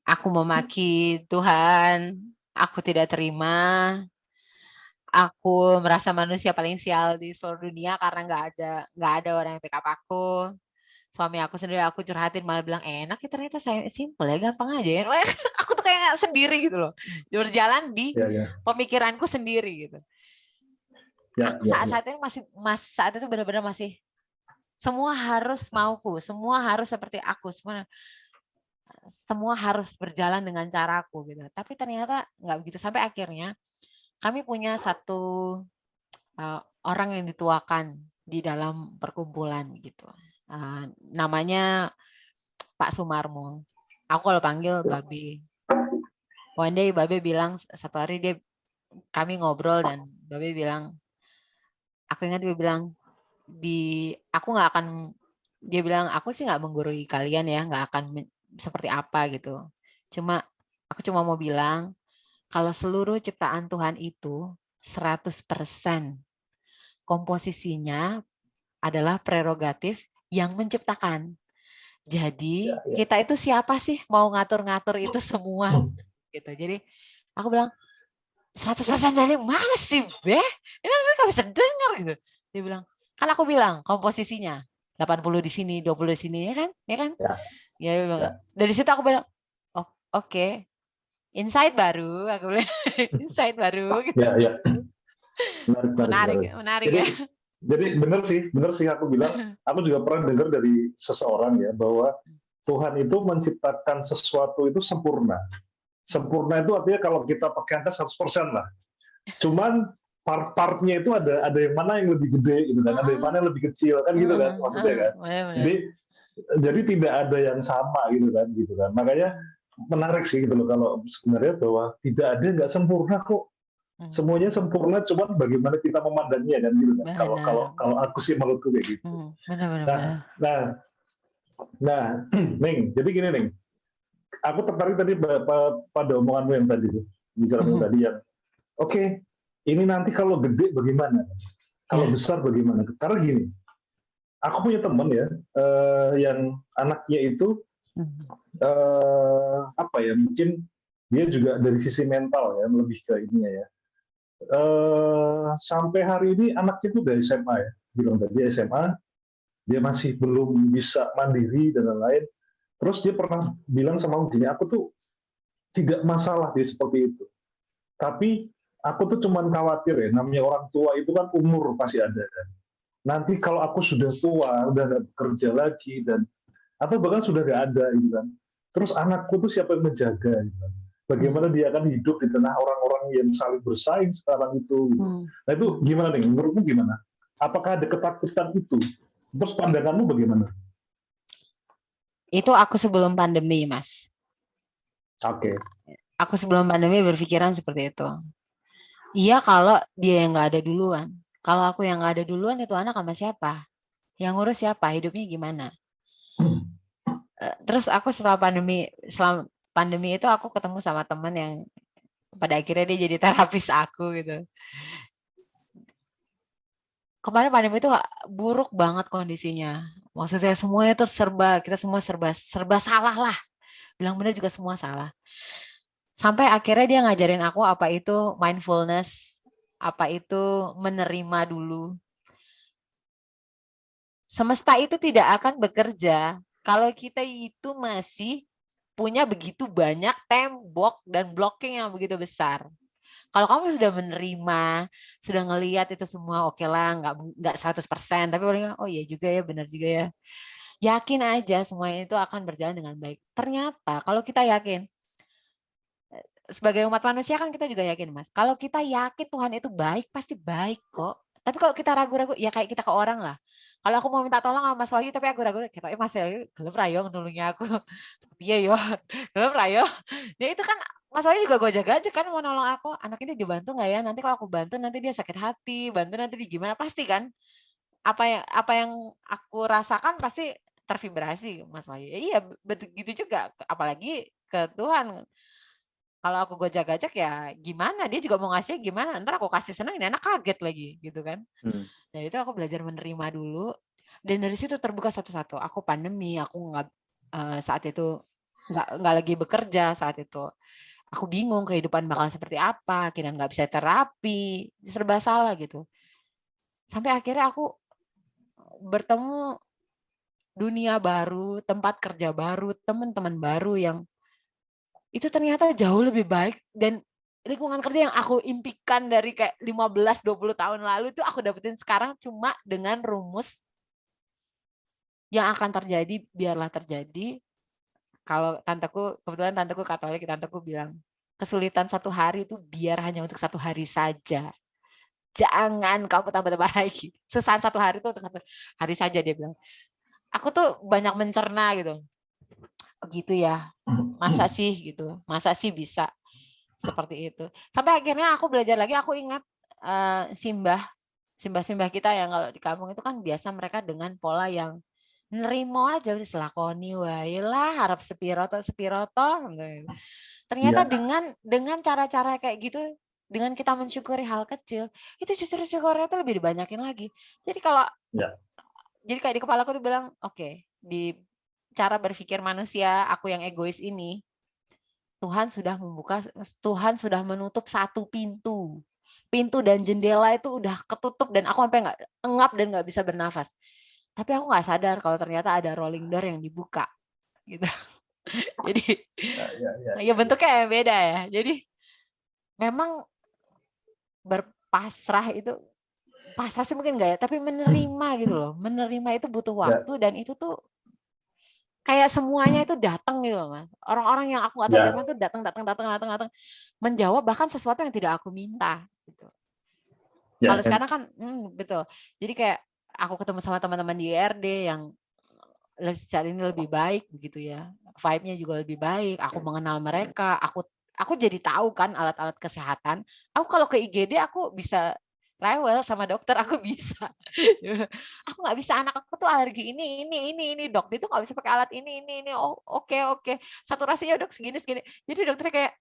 aku memaki Tuhan, aku tidak terima, aku merasa manusia paling sial di seluruh dunia karena nggak ada orang yang pick up aku. Suami aku sendiri aku curhatin malah bilang enak ya, ternyata saya simple ya, gampang aja ya. Aku tuh kayak sendiri gitu loh, berjalan di pemikiranku sendiri gitu. Aku saat ini saat itu benar-benar masih semua harus mauku, semua harus seperti aku, semua harus berjalan dengan caraku gitu. Tapi ternyata nggak begitu, sampai akhirnya kami punya satu orang yang dituakan di dalam perkumpulan gitu. Namanya Pak Sumarmo. Aku kalau panggil Babe. One day Babe bilang, satu hari kami ngobrol dan Babe bilang, Aku ingat dia bilang, aku nggak akan, dia bilang, aku sih nggak menggurui kalian ya, nggak akan seperti apa gitu. Aku cuma mau bilang, kalau seluruh ciptaan Tuhan itu 100% komposisinya adalah prerogatif yang menciptakan. Jadi Ya, ya. kita itu siapa sih mau ngatur-ngatur itu semua gitu. Jadi aku bilang 100% dari mana sih, Beh? Ini nggak bisa dengar gitu. Dia bilang, kan aku bilang komposisinya 80 di sini, 20 di sini, ya kan? Ya kan? Ya, Ya, dia bilang. ya. Dari situ aku bilang, oh, oke. Insight baru, aku bilang. Insight baru gitu. Ya, ya. Menarik. Menarik Jadi, ya. jadi benar sih aku bilang. Aku juga pernah dengar dari seseorang ya bahwa Tuhan itu menciptakan sesuatu itu sempurna. Sempurna itu artinya kalau kita pakai angka 100% lah. Cuman part-partnya itu ada yang mana yang lebih gede gitu kan, ada yang mana yang lebih kecil kan gitu kan maksudnya kan. Jadi tidak ada yang sama gitu kan. Makanya menarik sih gitu loh kalau sebenarnya bahwa tidak ada yang nggak sempurna kok. Semuanya sempurna, cuman bagaimana kita memandangnya kan gitu kan. Kalau aku sih menurutku kayak gitu. Nah, Ning, jadi gini Ning, aku tertarik tadi pada omonganmu yang tadi tuh, bicaramu tadi yang, oke, ini nanti kalau gede bagaimana? Kalau besar bagaimana? Karena gini, aku punya teman ya, yang anaknya itu apa ya? Mungkin dia juga dari sisi mental ya, lebih ke ininya ya. Sampai hari ini anaknya itu dari SMA ya, bilang tadi SMA, dia masih belum bisa mandiri dan lain-lain. Terus dia pernah bilang sama aku gini, aku tuh tidak masalah dia seperti itu. Tapi aku tuh cuman khawatir ya, namanya orang tua itu kan umur pasti ada kan. Nanti kalau aku sudah tua, udah nggak bekerja lagi dan atau bahkan sudah nggak ada gitu kan. Terus anakku tuh siapa yang menjaga gitu kan. Bagaimana dia akan hidup di tengah orang-orang yang saling bersaing sekarang itu. Gitu. Nah itu gimana nih? Menurutmu gimana? Apakah ada ketakutan itu? Terus pandanganmu bagaimana? Itu aku sebelum pandemi, Mas. Oke. Aku sebelum pandemi berpikiran seperti itu. Iya kalau dia yang nggak ada duluan. Kalau aku yang nggak ada duluan, itu anak sama siapa? Yang ngurus siapa? Hidupnya gimana? Terus aku setelah pandemi itu aku ketemu sama teman yang pada akhirnya dia jadi terapis aku gitu. Kemarin pandemi itu buruk banget kondisinya. Maksudnya semuanya tuh kita semua serba salah lah. Bilang benar juga semua salah. Sampai akhirnya dia ngajarin aku apa itu mindfulness, apa itu menerima dulu. Semesta itu tidak akan bekerja kalau kita itu masih punya begitu banyak tembok dan blocking yang begitu besar. Kalau kamu sudah menerima, sudah ngelihat itu semua, oke lah, nggak 100%, tapi paling oh iya juga ya, benar juga ya. Yakin aja semuanya itu akan berjalan dengan baik. Ternyata kalau kita yakin, sebagai umat manusia kan kita juga yakin, Mas. Kalau kita yakin Tuhan itu baik, pasti baik kok. Tapi kalau kita ragu-ragu, ya kayak kita ke orang lah. Kalau aku mau minta tolong sama Mas Wahyu, tapi aku ragu-ragu, kita Mas Wahyu, gelap rayong nulungnya aku. Iya yo, gelap rayong. Ya itu kan Mas Wahyu juga gue jaga aja kan mau nolong aku. Anak ini dibantu nggak ya? Nanti kalau aku bantu, nanti dia sakit hati. Bantu nanti dia gimana? Pasti kan. Apa yang aku rasakan pasti tervibrasi, Mas Wahyu. Iya, begitu juga. Apalagi ke Tuhan. Kalau aku gojek-gojek ya gimana, dia juga mau ngasih gimana, ntar aku kasih senang, ini anak kaget lagi gitu kan. Nah itu aku belajar menerima dulu, dan dari situ terbuka satu-satu. Aku pandemi, aku nggak saat itu nggak lagi bekerja saat itu. Aku bingung kehidupan bakal seperti apa, akhirnya nggak bisa terapi, serba salah gitu. Sampai akhirnya aku bertemu dunia baru, tempat kerja baru, teman-teman baru yang itu ternyata jauh lebih baik, dan lingkungan kerja yang aku impikan dari kayak 15-20 tahun lalu itu aku dapetin sekarang cuma dengan rumus yang akan terjadi biarlah terjadi. Kalau kebetulan tanteku Katolik, tanteku bilang kesulitan satu hari itu biar hanya untuk satu hari saja. Jangan kamu tambah-tambah lagi. Susah satu hari itu untuk satu hari saja, dia bilang. Aku tuh banyak mencerna gitu. Gitu ya, masa sih gitu, masa sih bisa seperti itu. Sampai akhirnya aku belajar lagi, aku ingat Simbah Simbah-simbah kita yang kalau di kampung itu kan biasa mereka dengan pola yang nerimo aja wis lakoni wae lah harap sepiroto. Ternyata Iya, dengan cara-cara kayak gitu, dengan kita mensyukuri hal kecil, itu justru syukurnya itu lebih dibanyakin lagi. Jadi iya, kayak di kepala aku tuh bilang, oke, di cara berpikir manusia, aku yang egois ini, Tuhan sudah menutup satu pintu. Pintu dan jendela itu udah ketutup dan aku sampai nggak engap dan nggak bisa bernafas. Tapi aku nggak sadar kalau ternyata ada rolling door yang dibuka, gitu. Jadi, iya, iya. ya bentuknya beda ya. Jadi memang berpasrah itu, pasrah sih mungkin enggak ya, tapi menerima gitu loh. Menerima itu butuh Ya, waktu dan itu tuh kayak semuanya itu datang gitu loh, Mas. Orang-orang yang aku nggak tahu dari ya, mana tuh datang, menjawab bahkan sesuatu yang tidak aku minta gitu. ya. Kalau sekarang kan betul. Jadi kayak aku ketemu sama teman-teman di IRD yang saat ini lebih baik begitu ya. Vibe-nya juga lebih baik. Aku mengenal mereka, aku jadi tahu kan alat-alat kesehatan. Aku kalau ke IGD aku bisa rewel sama dokter, aku bisa. Aku nggak bisa, anak aku tuh alergi ini dok, dia tuh nggak bisa pakai alat ini. Oh, oke. Saturasinya dok segini. Jadi dokternya kayak,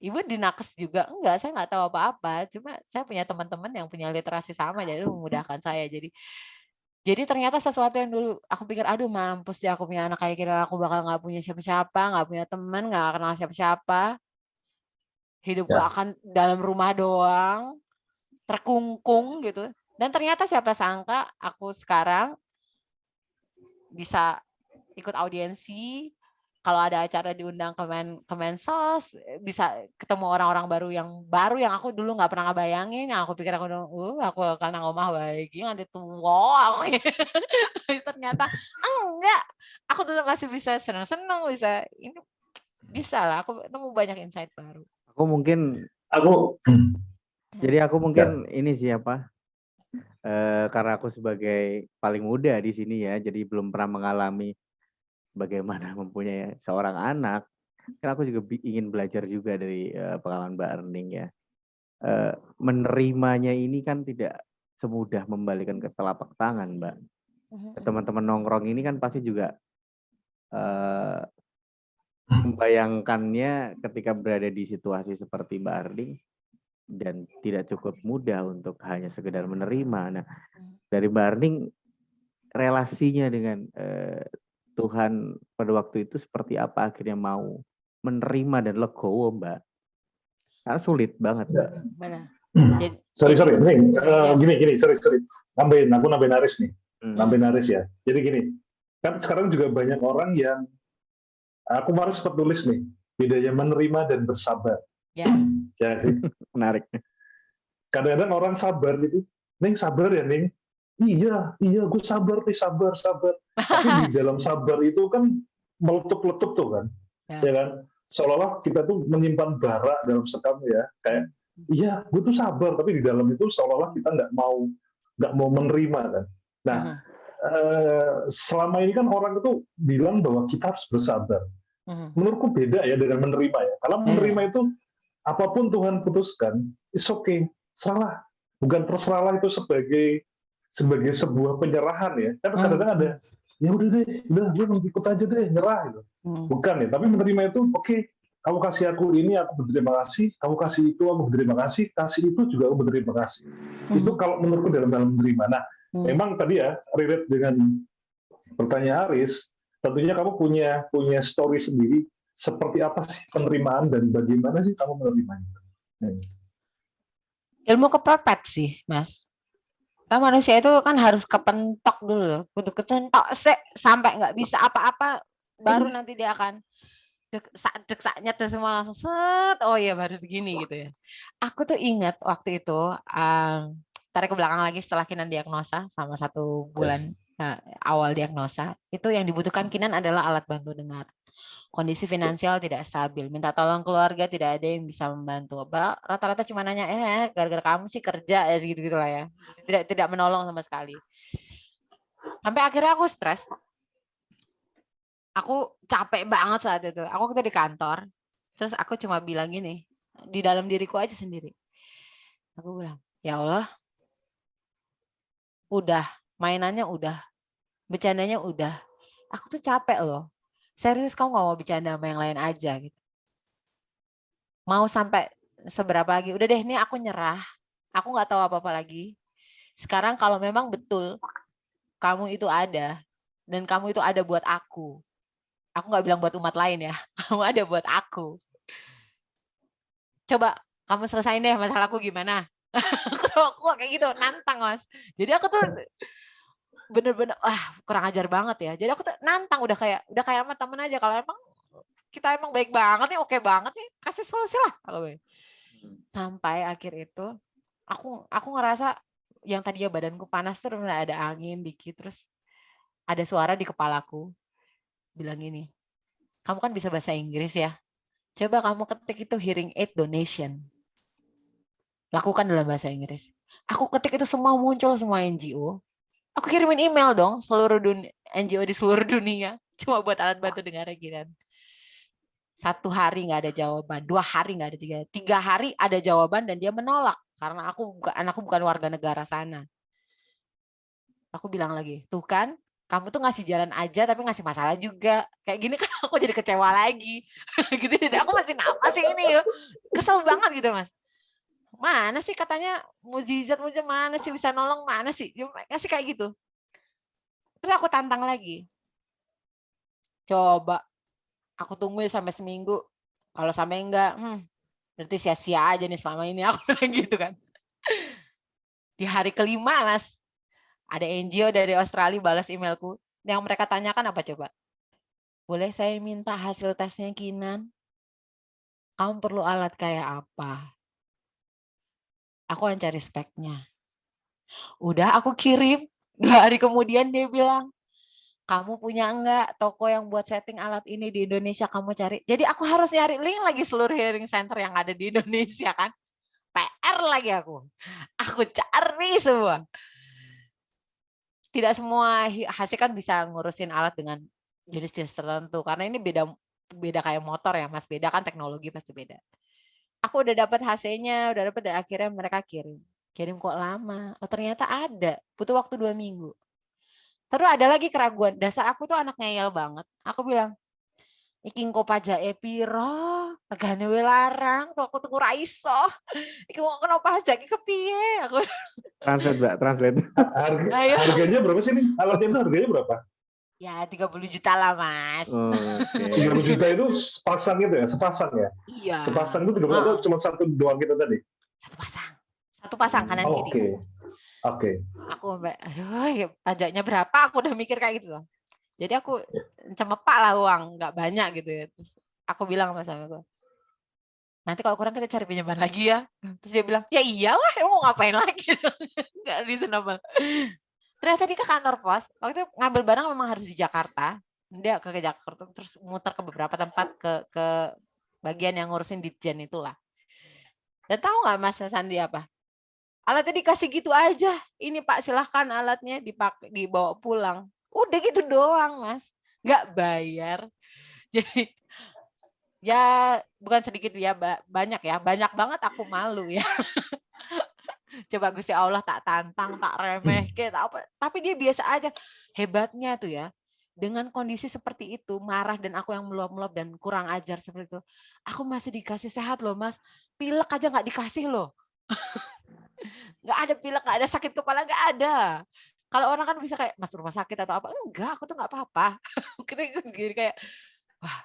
ibu dinakes juga? Enggak, saya nggak tahu apa-apa. Cuma saya punya teman-teman yang punya literasi sama, jadi memudahkan saya. Jadi ternyata sesuatu yang dulu aku pikir, aduh mampus deh aku punya anak kayak gini, aku bakal nggak punya siapa-siapa, nggak punya teman, nggak kenal siapa-siapa. Hidupku Ya. akan dalam rumah doang, terkungkung gitu. Dan ternyata siapa sangka aku sekarang bisa ikut audiensi, kalau ada acara diundang ke Mensos, bisa ketemu orang-orang baru yang aku dulu nggak pernah ngebayangin, yang aku pikir aku akan nang omah bae iki nganti tuwa aku. Ternyata enggak, aku tetap masih bisa senang-senang, bisa lah, aku ketemu banyak insight baru. Aku mungkin Aku, Jadi aku ya, mungkin ini siapa? Karena aku sebagai paling muda di sini ya, jadi belum pernah mengalami bagaimana mempunyai seorang anak. Kan aku juga ingin belajar juga dari pengalaman Mbak Erning ya. Menerimanya ini kan tidak semudah membalikan ke telapak tangan, Mbak. Teman-teman nongkrong ini kan pasti juga membayangkannya ketika berada di situasi seperti Mbak Erning dan tidak cukup mudah untuk hanya sekedar menerima. Nah, dari Mbak Erning relasinya dengan Tuhan pada waktu itu seperti apa akhirnya mau menerima dan legowo, Mbak? Karena sulit banget. ya. Benar. Sorry, Jadi nih, ya. gini, sorry. Aku nambahin Aris nih, Hmm. nambahin Aris ya. Jadi gini, kan sekarang juga banyak orang yang, aku kemarin sempat tulis nih, bedanya menerima dan bersabar. Ya. Ya sih. Menarik. Kadang-kadang orang sabar gitu, Ning sabar ya Ning. Iya, gue sabar nih, sabar. Tapi di dalam sabar itu kan meletup-letup tuh kan, ya kan? Seolah-olah kita tuh menyimpan bara dalam sekam ya, kayak iya, gue tuh sabar, tapi di dalam itu seolah-olah kita nggak mau menerima kan. Nah, selama ini kan orang itu bilang bahwa kita harus bersabar. Menurutku beda ya dengan menerima ya. Kalau menerima itu apapun Tuhan putuskan, it's okay, salah. Bukan terserahlah itu sebagai sebuah penyerahan ya. Tapi kadang-kadang ada, ya udah gue ikut aja deh, nyerah gitu. Bukan ya, tapi menerima itu oke, kamu kasih aku ini, aku berterima kasih, kamu kasih itu, aku berterima kasih, kasih itu juga aku berterima kasih. Itu kalau menurutku dalam menerima. Nah, memang tadi ya, relate dengan pertanyaan Aris, tentunya kamu punya story sendiri, seperti apa sih penerimaan dan bagaimana sih kamu menerimanya? Ilmu kepepet sih, Mas. Kan manusia itu kan harus kepentok dulu, kudu kecentok sampai nggak bisa apa-apa, baru nanti dia akan dek-saknya tuh semua langsung set, oh iya baru begini gitu ya. Aku tuh ingat waktu itu, tarik ke belakang lagi setelah Kinan diagnosa sama 1 bulan awal diagnosa, itu yang dibutuhkan Kinan adalah alat bantu dengar. Kondisi finansial tidak stabil, minta tolong keluarga, tidak ada yang bisa membantu. Rata-rata cuma nanya, gara-gara kamu sih kerja ya segitu lah ya. Tidak menolong sama sekali. Sampai akhirnya aku stres. Aku capek banget saat itu. Aku waktu di kantor, terus aku cuma bilang gini, di dalam diriku aja sendiri. Aku bilang, ya Allah, udah, mainannya udah, bercandanya udah. Aku tuh capek loh. Serius kamu nggak mau bercanda sama yang lain aja gitu. Mau sampai seberapa lagi? Udah deh, ini aku nyerah. Aku nggak tahu apa-apa lagi. Sekarang kalau memang betul kamu itu ada dan kamu itu ada buat aku nggak bilang buat umat lain ya. Kamu ada buat aku. Coba kamu selesain deh masalahku gimana. aku kayak gitu nantang Mas. Jadi aku tuh bener-bener kurang ajar banget ya. Jadi aku tuh nantang udah kayak sama temen aja. Kalau emang kita emang baik banget nih, oke banget nih, kasih solusi lah. Sampai akhir itu aku ngerasa yang tadinya badanku panas terus ada angin dikit, terus ada suara di kepalaku bilang gini, kamu kan bisa bahasa Inggris ya, coba kamu ketik itu hearing aid donation, lakukan dalam bahasa Inggris. Aku ketik itu semua muncul, semua NGO. Aku kirimin email dong seluruh NGO di seluruh dunia cuma buat alat bantu dengar gitu. 1 hari nggak ada jawaban, 2 hari nggak ada, 3 hari ada jawaban dan dia menolak karena anakku bukan warga negara sana. Aku bilang lagi, tuh kan, kamu tuh ngasih jalan aja tapi ngasih masalah juga. Kayak gini kan aku jadi kecewa lagi. Gitu. Jadi aku masih apa sih ini? Kesel banget gitu Mas. Mana sih katanya mujizat mana sih bisa nolong, mana sih? Ngasih kayak gitu. Terus aku tantang lagi. Coba aku tungguin sampai seminggu. Kalau sampai enggak, berarti sia-sia aja nih selama ini aku bilang gitu kan. Di hari kelima Mas, ada NGO dari Australia balas emailku. Yang mereka tanyakan apa coba? Boleh saya minta hasil tesnya Kinan? Kamu perlu alat kayak apa? Aku akan cari speknya. Udah aku kirim. 2 hari kemudian dia bilang, kamu punya enggak toko yang buat setting alat ini di Indonesia, kamu cari. Jadi aku harus nyari link lagi seluruh hearing center yang ada di Indonesia kan. PR lagi aku. Aku cari semua. Tidak semua hasil kan bisa ngurusin alat dengan jenis-jenis tertentu. Karena ini beda kayak motor ya Mas. Beda kan teknologi pasti beda. Aku udah dapat HC-nya, udah dapat, dan akhirnya mereka kirim. Kirim kok lama. Oh ternyata ada. Butuh waktu 2 minggu. Terus ada lagi keraguan. Dasar aku tuh anak ngeyel banget. Aku bilang, iki engko pajake piro? Regane we larang, tuh aku tuku ra iso. Iki kok kena pajak iki kepiye? Aku Translate, Mbak, translate. Harganya berapa sih nih? Alatnya itu harganya berapa? Ya 30 juta lah Mas. Okay. 30 juta itu sepasang gitu ya? Sepasang ya? Iya. Sepasang itu 30 juta cuma satu doang kita tadi? Satu pasang kanan kiri. Oke. Aku aduh pajaknya berapa? Aku udah mikir kayak gitu loh. Jadi aku cemepak lah uang, nggak banyak gitu ya. Terus aku bilang sama suamiku, nanti kalau kurang kita cari pinjaman lagi ya. Terus dia bilang, ya iyalah, emang mau ngapain lagi? Nggak reasonable. Ternyata dia ke kantor pos. Waktu itu ngambil barang memang harus di Jakarta. Dia ke Jakarta, terus muter ke beberapa tempat ke bagian yang ngurusin Ditjen itulah. Dan tahu nggak Mas Sandi apa? Alatnya dikasih gitu aja. Ini Pak silahkan alatnya dibawa pulang. Udah gitu doang Mas. Nggak bayar. Jadi ya bukan sedikit ya, banyak ya. Banyak banget aku malu ya. Coba Gusti Allah tak tantang, tak remeh, tak apa. Tapi dia biasa aja. Hebatnya tuh ya. Dengan kondisi seperti itu, marah dan aku yang meluap-meluap dan kurang ajar seperti itu. Aku masih dikasih sehat loh Mas. Pilek aja nggak dikasih loh. Nggak ada pilek, nggak ada sakit kepala, nggak ada. Kalau orang kan bisa kayak masuk rumah sakit atau apa, enggak, aku tuh nggak apa-apa. Jadi kayak, wah,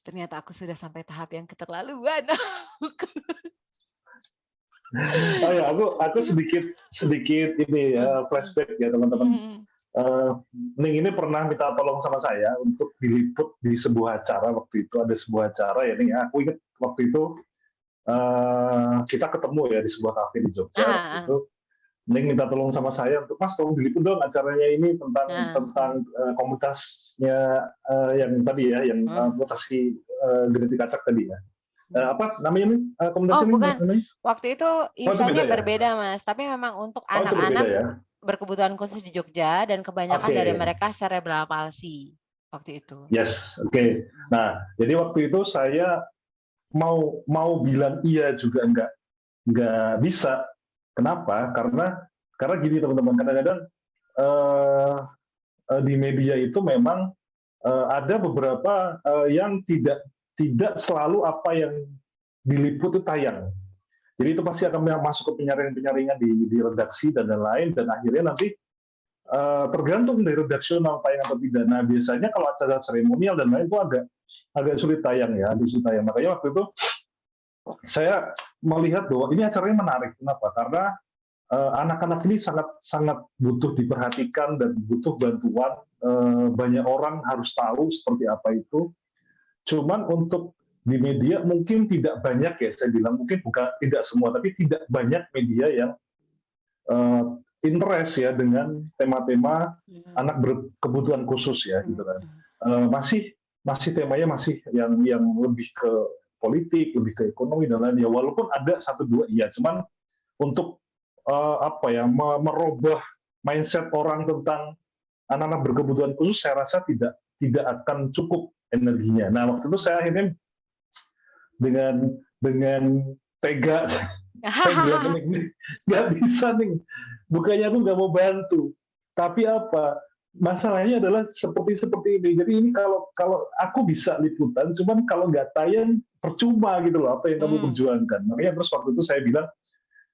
ternyata aku sudah sampai tahap yang keterlaluan. Oh ya, aku sedikit ini ya, flashback ya teman-teman. Ning ini pernah minta tolong sama saya untuk diliput di sebuah acara waktu itu, ada sebuah acara ya Ning. Aku ingat waktu itu kita ketemu ya di sebuah kafe di Jogja. Waktu itu Ning minta tolong sama saya untuk Mas tolong diliput dong acaranya ini tentang komunitasnya yang tadi ya, yang mutasi genetik acak tadi ya. Apa namanya nih komunitas ini? Bukan. Waktu itu eventnya berbeda Mas, tapi memang untuk anak-anak ya? Berkebutuhan khusus di Jogja dan kebanyakan dari mereka cerebral palsy waktu itu. Yes, oke. Nah, jadi waktu itu saya mau bilang iya juga nggak bisa. Kenapa? Karena gini teman-teman, kadang-kadang di media itu memang ada beberapa yang tidak selalu apa yang diliput itu tayang. Jadi itu pasti akan masuk ke penyaringan di redaksi dan lain-lain, dan akhirnya nanti tergantung dari redaksional tayang atau tidak. Nah biasanya kalau acara seremonial dan lain itu agak sulit tayang ya, Makanya waktu itu saya melihat bahwa ini acaranya menarik. Kenapa? Karena anak-anak ini sangat butuh diperhatikan dan butuh bantuan. Banyak orang harus tahu seperti apa itu. Cuman untuk di media mungkin tidak banyak ya, saya bilang mungkin bukan tidak semua, tapi tidak banyak media yang interest ya dengan tema-tema anak berkebutuhan khusus ya, gitu kan. Masih temanya masih yang lebih ke politik, lebih ke ekonomi dan lain ya. Walaupun ada satu dua iya, cuman untuk merubah mindset orang tentang anak-anak berkebutuhan khusus, saya rasa tidak akan cukup energinya. Nah waktu itu saya akhirnya dengan tega saya bilang ini nggak bisa nih, bukannya aku nggak mau bantu, tapi apa masalahnya adalah seperti ini. Jadi ini kalau aku bisa liputan, cuman kalau nggak tayang percuma gitu loh apa yang kamu perjuangkan. Makanya terus waktu itu saya bilang,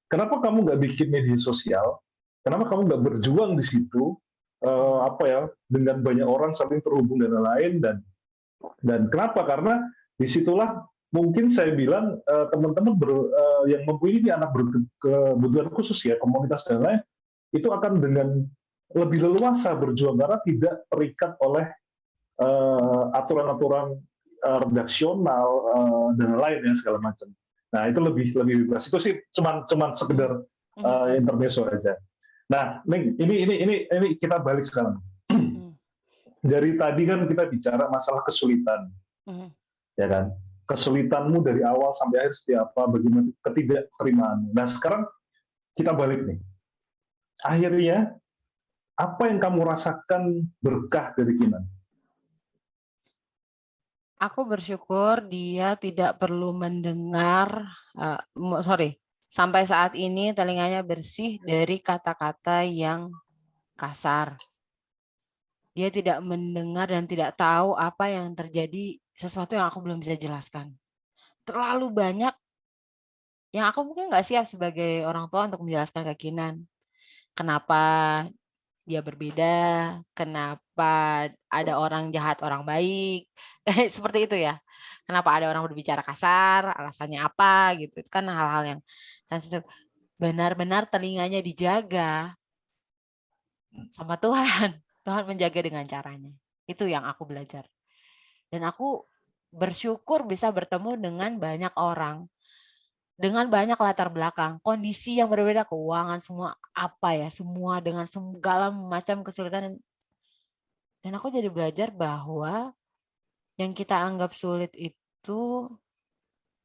kenapa kamu nggak bikin media sosial? Kenapa kamu nggak berjuang di situ? Dengan banyak orang saling terhubung dan lain-lain, dan kenapa? Karena disitulah mungkin saya bilang teman-teman yang mempunyai anak berkebutuhan khusus ya, komunitas dan lain, itu akan dengan lebih leluasa berjuang karena tidak terikat oleh aturan-aturan redaksional dan lain segala macam. Nah itu lebih bebas. Itu sih cuman sekedar intermezzo aja. Nah ini kita balik sekarang. Dari tadi kan kita bicara masalah kesulitan, ya kan? Kesulitanmu dari awal sampai akhir seperti apa, bagaimana ketidakterimaan. Nah sekarang kita balik nih. Akhirnya apa yang kamu rasakan berkah dari Kinan? Aku bersyukur dia tidak perlu mendengar, sampai saat ini telinganya bersih dari kata-kata yang kasar. Dia tidak mendengar dan tidak tahu apa yang terjadi, sesuatu yang aku belum bisa jelaskan. Terlalu banyak yang aku mungkin nggak siap sebagai orang tua untuk menjelaskan ke Kinan. Kenapa dia berbeda, kenapa ada orang jahat, orang baik, seperti itu ya. Kenapa ada orang berbicara kasar, alasannya apa gitu. Itu kan hal-hal yang sensitif. Benar-benar telinganya dijaga sama Tuhan. Tuhan menjaga dengan caranya. Itu yang aku belajar. Dan aku bersyukur bisa bertemu dengan banyak orang. Dengan banyak latar belakang, kondisi yang berbeda, keuangan, semua semua dengan segala macam kesulitan. Dan aku jadi belajar bahwa yang kita anggap sulit itu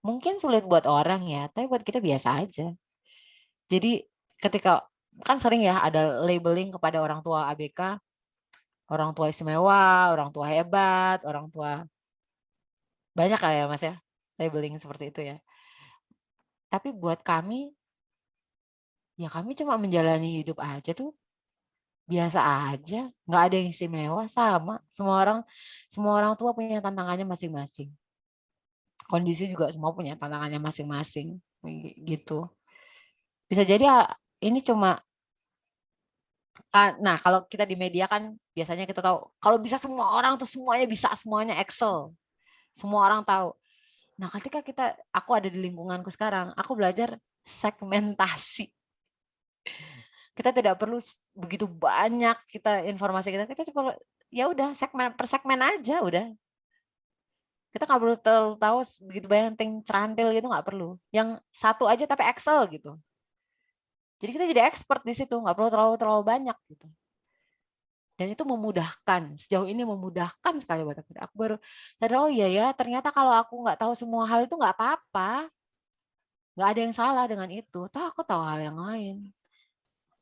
mungkin sulit buat orang ya, tapi buat kita biasa aja. Jadi ketika, kan sering ya ada labeling kepada orang tua ABK, orang tua istimewa, orang tua hebat, orang tua banyak lah ya Mas ya, labeling seperti itu ya. Tapi buat kami, ya kami cuma menjalani hidup aja tuh, biasa aja, nggak ada yang istimewa, sama. Semua orang tua punya tantangannya masing-masing. Kondisi juga semua punya tantangannya masing-masing, gitu. Bisa jadi ini cuma, nah kalau kita di media kan biasanya kita tahu, kalau bisa semua orang tuh semuanya bisa, semuanya Excel. Semua orang tahu. Nah ketika aku ada di lingkunganku sekarang, aku belajar segmentasi. Kita tidak perlu begitu banyak informasi kita cuma ya udah segmen per segmen aja udah. Kita nggak perlu tahu begitu banyak cerantil gitu, nggak perlu. Yang satu aja tapi Excel gitu. Jadi kita jadi expert di situ, nggak perlu terlalu banyak gitu. Dan itu memudahkan, sejauh ini memudahkan sekali buat aku. Aku baru sadar, oh iya ya, ternyata kalau aku nggak tahu semua hal itu nggak apa-apa. Nggak ada yang salah dengan itu. Toh aku tahu hal yang lain.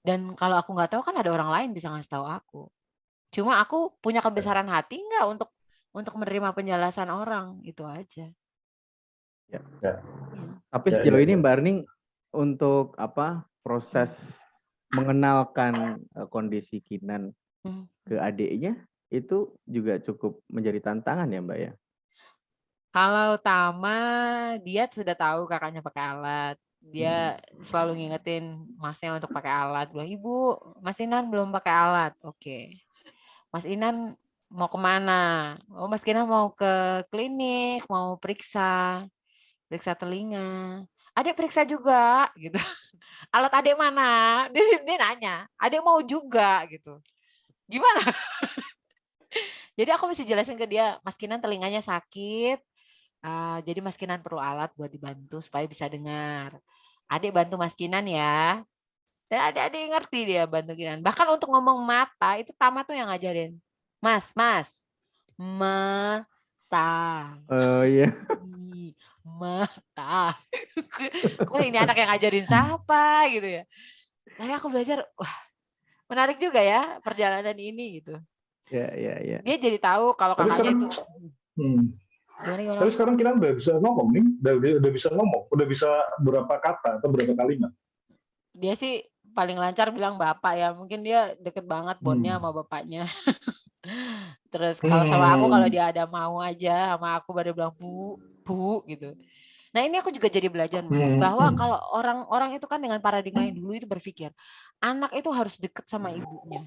Dan kalau aku nggak tahu kan ada orang lain bisa ngasih tahu aku. Cuma aku punya kebesaran hati nggak untuk menerima penjelasan orang, itu aja. Ya. Tapi sejauh ini Mbak Erning untuk proses mengenalkan kondisi Kinan Hmm. ke adiknya itu juga cukup menjadi tantangan ya Mbak ya. Kalau Tama, dia sudah tahu kakaknya pakai alat. Dia selalu ngingetin masnya untuk pakai alat. Bilang, Ibu, Mas Inan belum pakai alat. Oke. Mas Inan mau kemana? Oh, Mas Inan mau ke klinik, mau periksa telinga. Adik periksa juga, gitu. Alat adik mana? Dia nanya. Adik mau juga, gitu. Gimana? Jadi aku mesti jelasin ke dia, Mas Kinan telinganya sakit. Jadi Mas Kinan perlu alat buat dibantu supaya bisa dengar. Adik bantu Mas Kinan ya. Dan adik-adik ngerti dia bantu Kinan. Bahkan untuk ngomong mata itu Tama tuh yang ngajarin. Mas, mata. Oh iya. Mata. Kok ini anak yang ngajarin siapa gitu ya. Nah, aku belajar, wah menarik juga ya perjalanan ini gitu. Ya. Dia jadi tahu kalau Tapi kakaknya sekarang, itu. Gimana? tapi sekarang kita udah bisa ngomong nih, udah bisa ngomong, udah bisa berapa kata atau berapa kalimat. Dia sih paling lancar bilang bapak ya, mungkin dia deket banget bondnya sama bapaknya. Terus kalau sama aku, kalau dia ada mau aja sama aku baru bilang bu gitu. Nah ini aku juga jadi belajar bahwa kalau orang itu kan dengan paradigma yang dulu itu berpikir anak itu harus deket sama ibunya.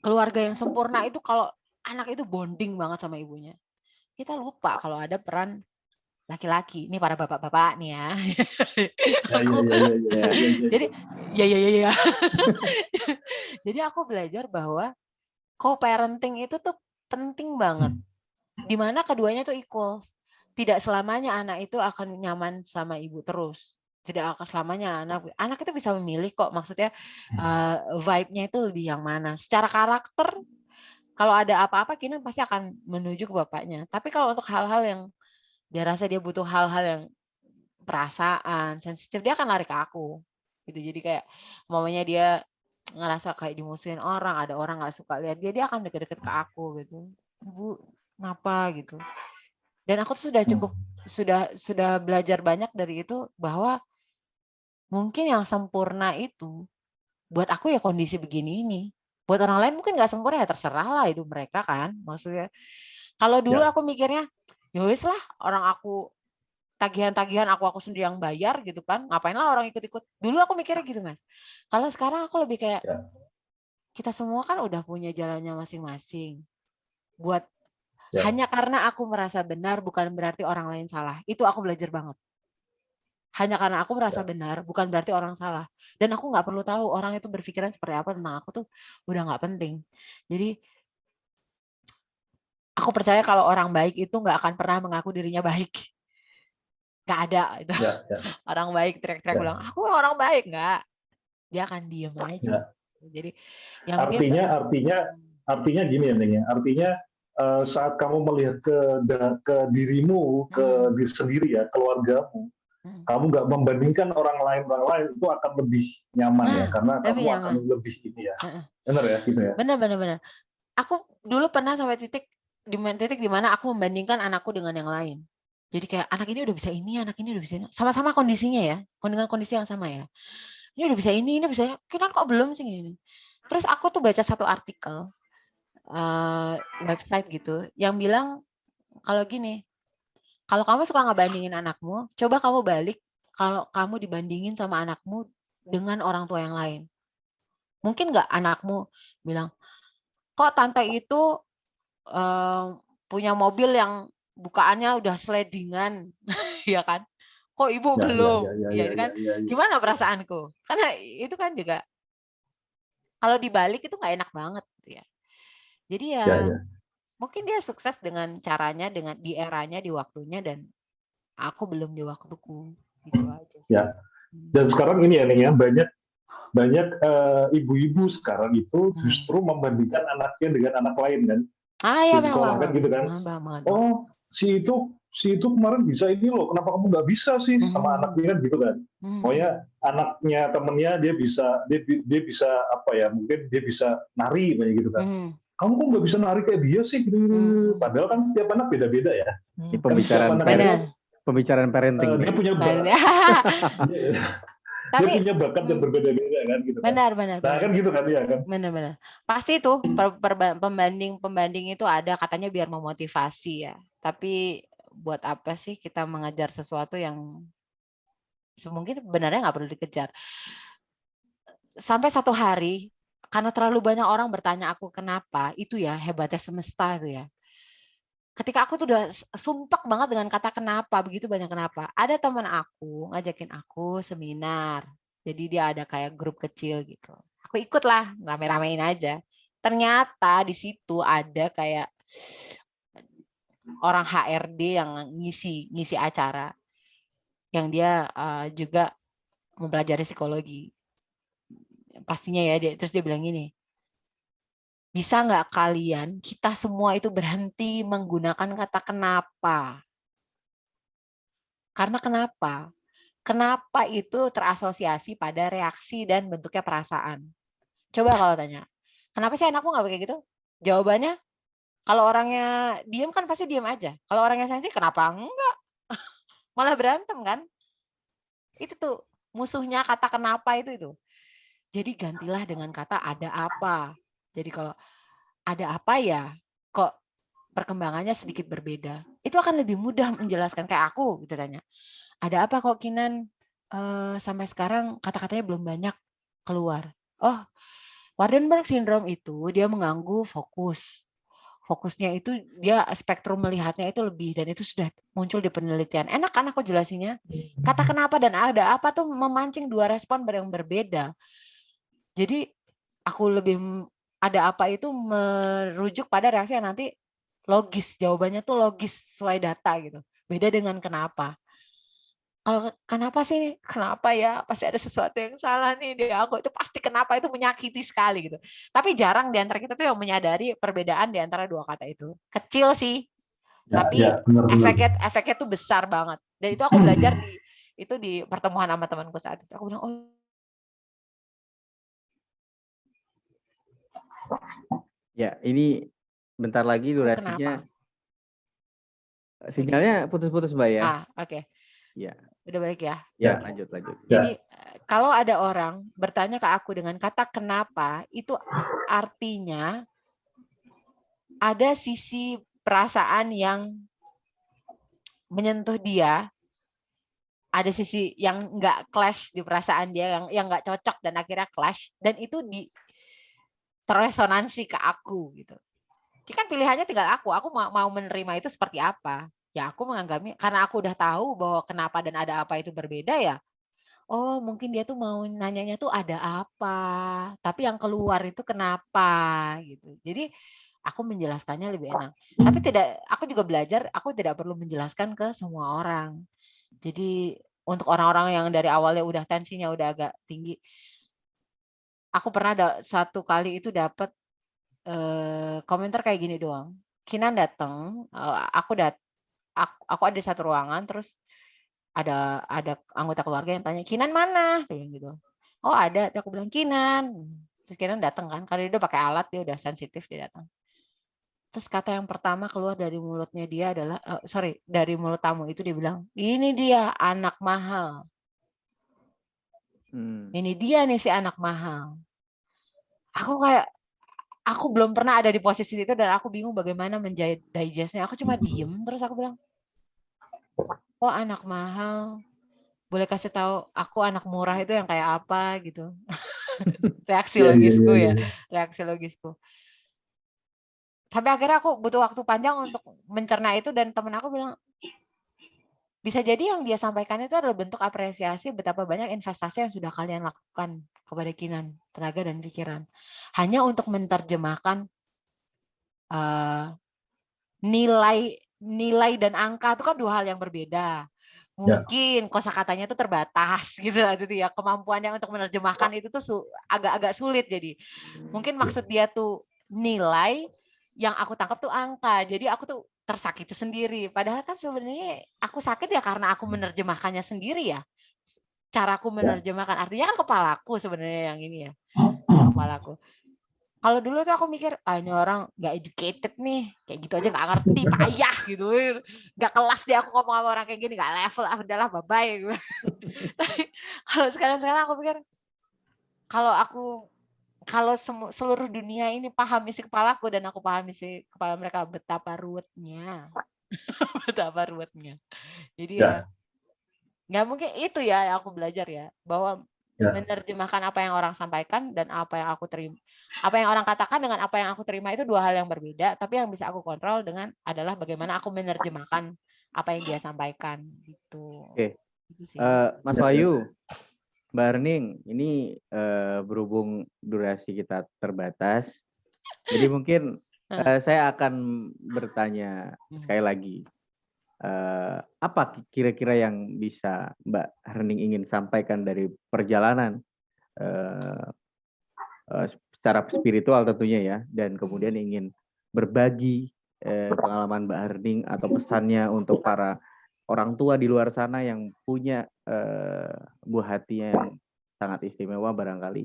Keluarga yang sempurna itu kalau anak itu bonding banget sama ibunya. Kita lupa kalau ada peran laki-laki. Ini para bapak-bapak nih ya. Jadi ya. Jadi aku belajar bahwa co-parenting itu tuh penting banget. Dimana keduanya tuh equal. Tidak selamanya anak itu akan nyaman sama ibu terus. Tidak akan selamanya anak itu bisa memilih kok. Maksudnya vibe-nya itu lebih yang mana. Secara karakter, kalau ada apa-apa Kinan pasti akan menuju ke bapaknya. Tapi kalau untuk hal-hal yang dia rasa dia butuh hal-hal yang perasaan, sensitif, dia akan lari ke aku. Gitu. Jadi kayak mamanya dia ngerasa kayak dimusuhin orang, ada orang nggak suka lihat dia akan deket-deket ke aku gitu. Ibu, kenapa gitu. Dan aku tuh sudah belajar banyak dari itu bahwa mungkin yang sempurna itu buat aku ya kondisi begini ini. Buat orang lain mungkin nggak sempurna ya terserah lah hidup mereka kan. Maksudnya kalau dulu aku mikirnya ya wis lah orang aku tagihan-tagihan aku sendiri yang bayar gitu kan. Ngapain lah orang ikut-ikut. Dulu aku mikirnya gitu Mas. Kalau sekarang aku lebih kayak kita semua kan udah punya jalannya masing-masing. Buat hanya karena aku merasa benar bukan berarti orang lain salah. Itu aku belajar banget. Hanya karena aku merasa benar bukan berarti orang salah. Dan aku nggak perlu tahu orang itu berpikiran seperti apa tentang aku tuh udah nggak penting. Jadi aku percaya kalau orang baik itu nggak akan pernah mengaku dirinya baik. Nggak ada itu. Orang baik teriak-teriak bilang aku orang baik, nggak. Dia akan diem aja. Jadi yang artinya gini ya Neng ya. Artinya saat kamu melihat ke dirimu, ke diri sendiri ya, keluargamu, kamu nggak membandingkan orang lain itu akan lebih nyaman ya, karena kamu akan lebih ini ya, benar ya gitu ya. Benar. Aku dulu pernah sampai titik di mana aku membandingkan anakku dengan yang lain. Jadi kayak anak ini udah bisa ini, anak ini udah bisa ini, sama-sama kondisinya ya, dengan kondisi yang sama ya. Ini udah bisa ini bisa ini, kita kok belum sih ini. Terus aku tuh baca satu artikel website gitu yang bilang kalau gini. Kalau kamu suka ngebandingin anakmu, coba kamu balik kalau kamu dibandingin sama anakmu dengan orang tua yang lain. Mungkin nggak anakmu bilang, kok tante itu punya mobil yang bukaannya udah slidingan, ya kan? Kok ibu belum? Ya kan? Gimana perasaanku? Karena itu kan juga kalau dibalik itu nggak enak banget, ya. Jadi ya. Mungkin dia sukses dengan caranya, dengan di eranya, di waktunya, dan aku belum di waktuku. Gitu aja sih. Ya. Dan sekarang ini ya, Ning ya, banyak ibu-ibu sekarang itu justru membandingkan anaknya dengan anak lain kan. Ya, di sekolah kan gitu kan. Oh, si itu kemarin bisa ini loh, kenapa kamu nggak bisa sih sama anaknya kan gitu kan. Pokoknya anaknya temennya dia bisa apa ya, mungkin dia bisa nari banyak gitu kan. Kamu kok nggak bisa nari kayak dia sih gitu. Padahal kan setiap anak beda-beda ya. Pembicaraan parenting. Dia punya bakat yang berbeda-beda kan gitu kan. Benar. Nah kan gitu kan ya kan. Benar. Pasti tuh pembanding itu ada katanya biar memotivasi ya. Tapi buat apa sih kita mengejar sesuatu yang mungkin benarnya nggak perlu dikejar. Sampai satu hari karena terlalu banyak orang bertanya aku kenapa, itu ya hebatnya semesta itu ya. Ketika aku tuh udah sumpek banget dengan kata kenapa, begitu banyak kenapa. Ada teman aku ngajakin aku seminar. Jadi dia ada kayak grup kecil gitu. Aku ikut lah, rame-ramein aja. Ternyata di situ ada kayak orang HRD yang ngisi acara. Yang dia juga mempelajari psikologi. Pastinya ya, terus dia bilang gini, bisa nggak kalian, kita semua itu berhenti menggunakan kata kenapa? Karena kenapa? Kenapa itu terasosiasi pada reaksi dan bentuknya perasaan. Coba kalau tanya, kenapa sih anakmu nggak kayak gitu? Jawabannya, kalau orangnya diem kan pasti diem aja. Kalau orangnya sensitif, kenapa enggak? Malah berantem kan? Itu tuh musuhnya kata kenapa itu. Jadi gantilah dengan kata ada apa. Jadi kalau ada apa ya, kok perkembangannya sedikit berbeda. Itu akan lebih mudah menjelaskan kayak aku gitu tanya. Ada apa kok Kinan sampai sekarang kata-katanya belum banyak keluar. Oh, Waardenburg syndrome itu dia mengganggu fokus. Fokusnya itu dia spektrum melihatnya itu lebih dan itu sudah muncul di penelitian. Enak kan aku jelasinnya? Kata kenapa dan ada apa tuh memancing dua respon yang berbeda. Jadi aku lebih ada apa itu merujuk pada reaksi yang nanti logis, jawabannya tuh logis sesuai data gitu. Beda dengan kenapa. Kalau kenapa sih? Kenapa ya? Pasti ada sesuatu yang salah nih di aku. Itu pasti kenapa itu menyakiti sekali gitu. Tapi jarang di antara kita tuh yang menyadari perbedaan di antara dua kata itu. Kecil sih, tapi Benar. efeknya tuh besar banget. Dan itu aku belajar di pertemuan sama temanku saat itu. Aku bilang, oh. Ya, ini bentar lagi durasinya. Sinyalnya putus-putus, Mbak ya. Oke. Ya. Udah balik ya? Ya, lanjut. Jadi kalau ada orang bertanya ke aku dengan kata kenapa, itu artinya ada sisi perasaan yang menyentuh dia, ada sisi yang nggak clash di perasaan dia, yang nggak cocok dan akhirnya clash, dan itu terresonansi ke aku gitu. Jadi kan pilihannya tinggal aku mau menerima itu seperti apa. Ya aku menganggapnya, karena aku udah tahu bahwa kenapa dan ada apa itu berbeda ya. Oh mungkin dia tuh mau nanyanya tuh ada apa, tapi yang keluar itu kenapa gitu. Jadi aku menjelaskannya lebih enak. Tapi aku juga belajar, aku tidak perlu menjelaskan ke semua orang. Jadi untuk orang-orang yang dari awalnya udah tensinya udah agak tinggi, aku pernah satu kali itu dapat komentar kayak gini doang. Kinan datang, aku ada satu ruangan, terus ada anggota keluarga yang tanya, Kinan mana? Dia bilang gitu. Oh ada, terus aku bilang Kinan. Terus Kinan datang kan, karena dia udah pakai alat, dia udah sensitif, dia datang. Terus kata yang pertama keluar dari mulutnya dia adalah, dari mulut tamu itu dia bilang, ini dia anak mahal. Ini dia nih si anak mahal. Aku belum pernah ada di posisi itu dan aku bingung bagaimana digestnya. Aku cuma diem terus aku bilang, oh anak mahal, boleh kasih tahu aku anak murah itu yang kayak apa gitu. Reaksi logisku. Sampai akhirnya aku butuh waktu panjang untuk mencerna itu dan temen aku bilang, bisa jadi yang dia sampaikan itu adalah bentuk apresiasi betapa banyak investasi yang sudah kalian lakukan kepada Kinan, tenaga dan pikiran. Hanya untuk menerjemahkan nilai dan angka itu kan dua hal yang berbeda. Mungkin kosakatanya itu terbatas gitu ya. Kemampuannya untuk menerjemahkan itu tuh agak-agak sulit jadi. Mungkin maksud dia tuh nilai, yang aku tangkap tuh angka. Jadi aku tuh tersakiti sendiri. Padahal kan sebenarnya aku sakit ya karena aku menerjemahkannya sendiri ya. Caraku menerjemahkan artinya kan kepalaku sebenarnya yang ini ya. Kepalaku. Kalau dulu tuh aku mikir, ini orang nggak educated nih, kayak gitu aja nggak ngerti, payah gitu, nggak kelas dia aku ngomong sama orang kayak gini, nggak level, udahlah bye-bye. Tapi kalau sekarang aku pikir, kalau seluruh dunia ini paham isi kepalaku dan aku paham isi kepala mereka, betapa ruwetnya. Betapa ruwetnya. Jadi ya mungkin itu ya yang aku belajar ya, bahwa menerjemahkan apa yang orang sampaikan dan apa yang aku terima, apa yang orang katakan dengan apa yang aku terima itu dua hal yang berbeda, tapi yang bisa aku kontrol adalah bagaimana aku menerjemahkan apa yang dia sampaikan gitu. Oke. Gitu sih. Mas Wahyu, Mbak Erning, ini berhubung durasi kita terbatas, jadi mungkin saya akan bertanya sekali lagi, apa kira-kira yang bisa Mbak Erning ingin sampaikan dari perjalanan secara spiritual tentunya ya, dan kemudian ingin berbagi pengalaman Mbak Erning atau pesannya untuk para orang tua di luar sana yang punya buah hatinya yang sangat istimewa barangkali.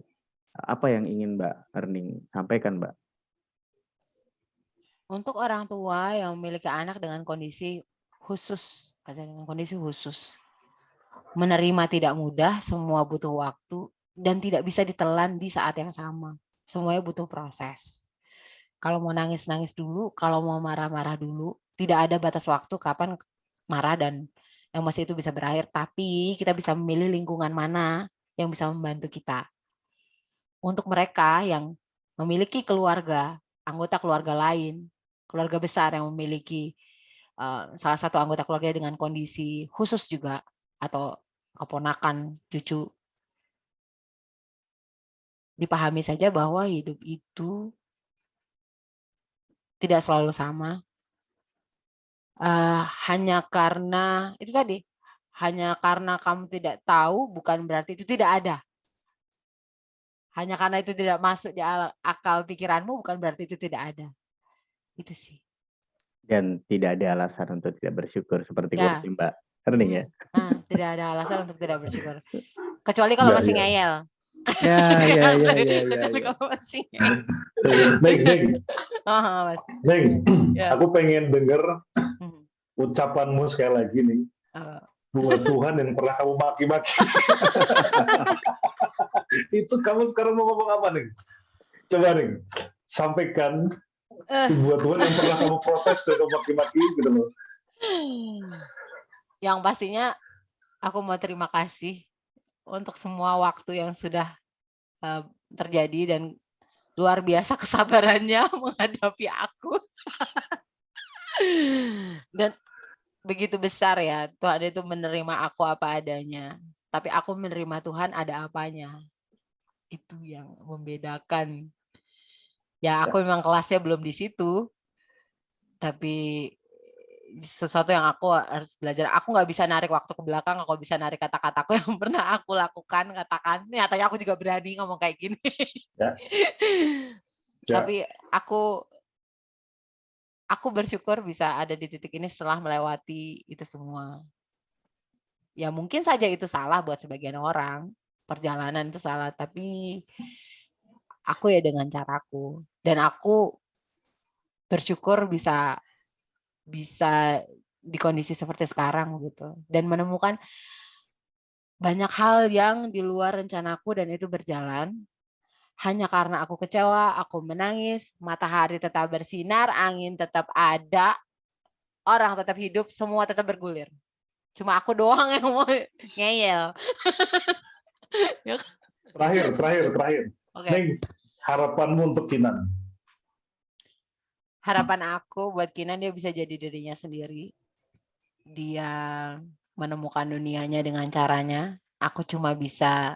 Apa yang ingin Mbak Erning sampaikan, Mbak? Untuk orang tua yang memiliki anak dengan kondisi khusus, menerima tidak mudah, semua butuh waktu, dan tidak bisa ditelan di saat yang sama. Semuanya butuh proses. Kalau mau nangis-nangis dulu, kalau mau marah-marah dulu, tidak ada batas waktu kapan marah dan emosi itu bisa berakhir, tapi kita bisa memilih lingkungan mana yang bisa membantu kita. Untuk mereka yang memiliki keluarga, anggota keluarga lain, keluarga besar yang memiliki salah satu anggota keluarga dengan kondisi khusus juga, atau keponakan, cucu, dipahami saja bahwa hidup itu tidak selalu sama. Hanya karena itu tadi, hanya karena kamu tidak tahu bukan berarti itu tidak ada. Hanya karena itu tidak masuk di akal pikiranmu bukan berarti itu tidak ada. Itu sih. Dan tidak ada alasan untuk tidak bersyukur seperti kursi Mbak Erning ya. Tidak ada alasan untuk tidak bersyukur. Kecuali kalau masih ngeyel. Ya. Kecuali kalau masih ngeyel. Neng, aku pengen denger ucapanmu sekali lagi nih. Buat Tuhan yang pernah kamu maki-maki. Itu kamu sekarang mau ngomong apa nih? Coba nih, sampaikan buat Tuhan yang pernah kamu protes dan kamu maki-maki gitu loh. Yang pastinya aku mau terima kasih untuk semua waktu yang sudah terjadi dan luar biasa kesabarannya menghadapi aku. Dan begitu besar ya, Tuhan itu menerima aku apa adanya. Tapi aku menerima Tuhan ada apanya. Itu yang membedakan. Ya aku memang kelasnya belum di situ. Tapi sesuatu yang aku harus belajar. Aku nggak bisa narik waktu ke belakang, aku bisa narik kata-kataku yang pernah aku lakukan, katakan. Nyatanya aku juga berani ngomong kayak gini. Tapi aku bersyukur bisa ada di titik ini setelah melewati itu semua. Ya mungkin saja itu salah buat sebagian orang, perjalanan itu salah, tapi aku ya dengan caraku. Dan aku bersyukur bisa di kondisi seperti sekarang gitu. Dan menemukan banyak hal yang di luar rencanaku dan itu berjalan. Hanya karena aku kecewa, aku menangis, matahari tetap bersinar, angin tetap ada, orang tetap hidup, semua tetap bergulir. Cuma aku doang yang mau ngeyel. Terakhir. Okay. Neng, harapanmu untuk Kinan? Harapan aku buat Kinan dia bisa jadi dirinya sendiri. Dia menemukan dunianya dengan caranya. Aku cuma bisa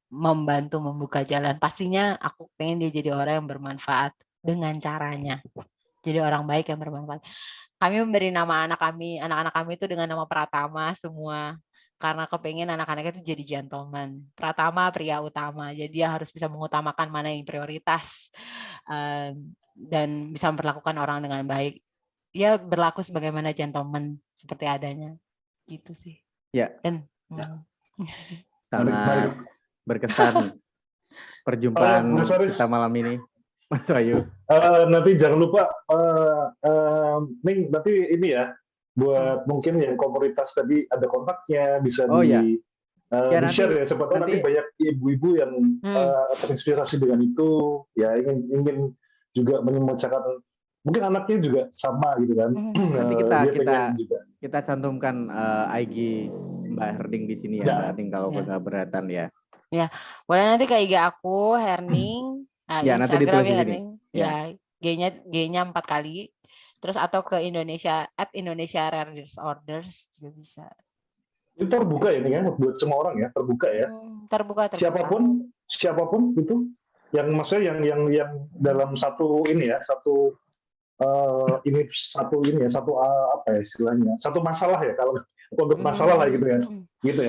membantu membuka jalan. Pastinya aku pengen dia jadi orang yang bermanfaat dengan caranya. Jadi orang baik yang bermanfaat. Kami memberi nama anak-anak kami itu dengan nama Pratama semua. Karena kepengen anak-anak itu jadi gentleman. Pratama pria utama. Jadi dia harus bisa mengutamakan mana yang prioritas. Dan bisa memperlakukan orang dengan baik. Dia berlaku sebagaimana gentleman seperti adanya. Gitu sih. Ya. Dan sangat berkesan perjumpaan kita malam ini. Mas Wahyu. Nanti jangan lupa, Ning, nanti ini ya, buat mungkin yang komunitas tadi ada kontaknya, bisa Ya di-share ya, siapa tahu nanti nanti banyak ibu-ibu yang terinspirasi dengan itu, ya ingin juga menyelesaikan, mungkin anaknya juga sama gitu kan, nanti dia pengen juga. kita cantumkan IG Mbak Herding di sini ya, Ya, Mbak Herding kalau Ya. nggak keberatan ya. Ya, boleh nanti ke IG aku Herning, Ya, nanti Instagram ditulis di ya sini. Herning, Ya. ya G-nya 4 kali, terus atau ke Indonesia @Indonesia Rare Disorders juga bisa. itu terbuka ya ini ya, buat semua orang ya, terbuka ya. Terbuka. Siapapun itu, yang maksudnya yang dalam satu ini ya, satu apa ya istilahnya, satu masalah ya, kalau untuk masalah lah gitu ya,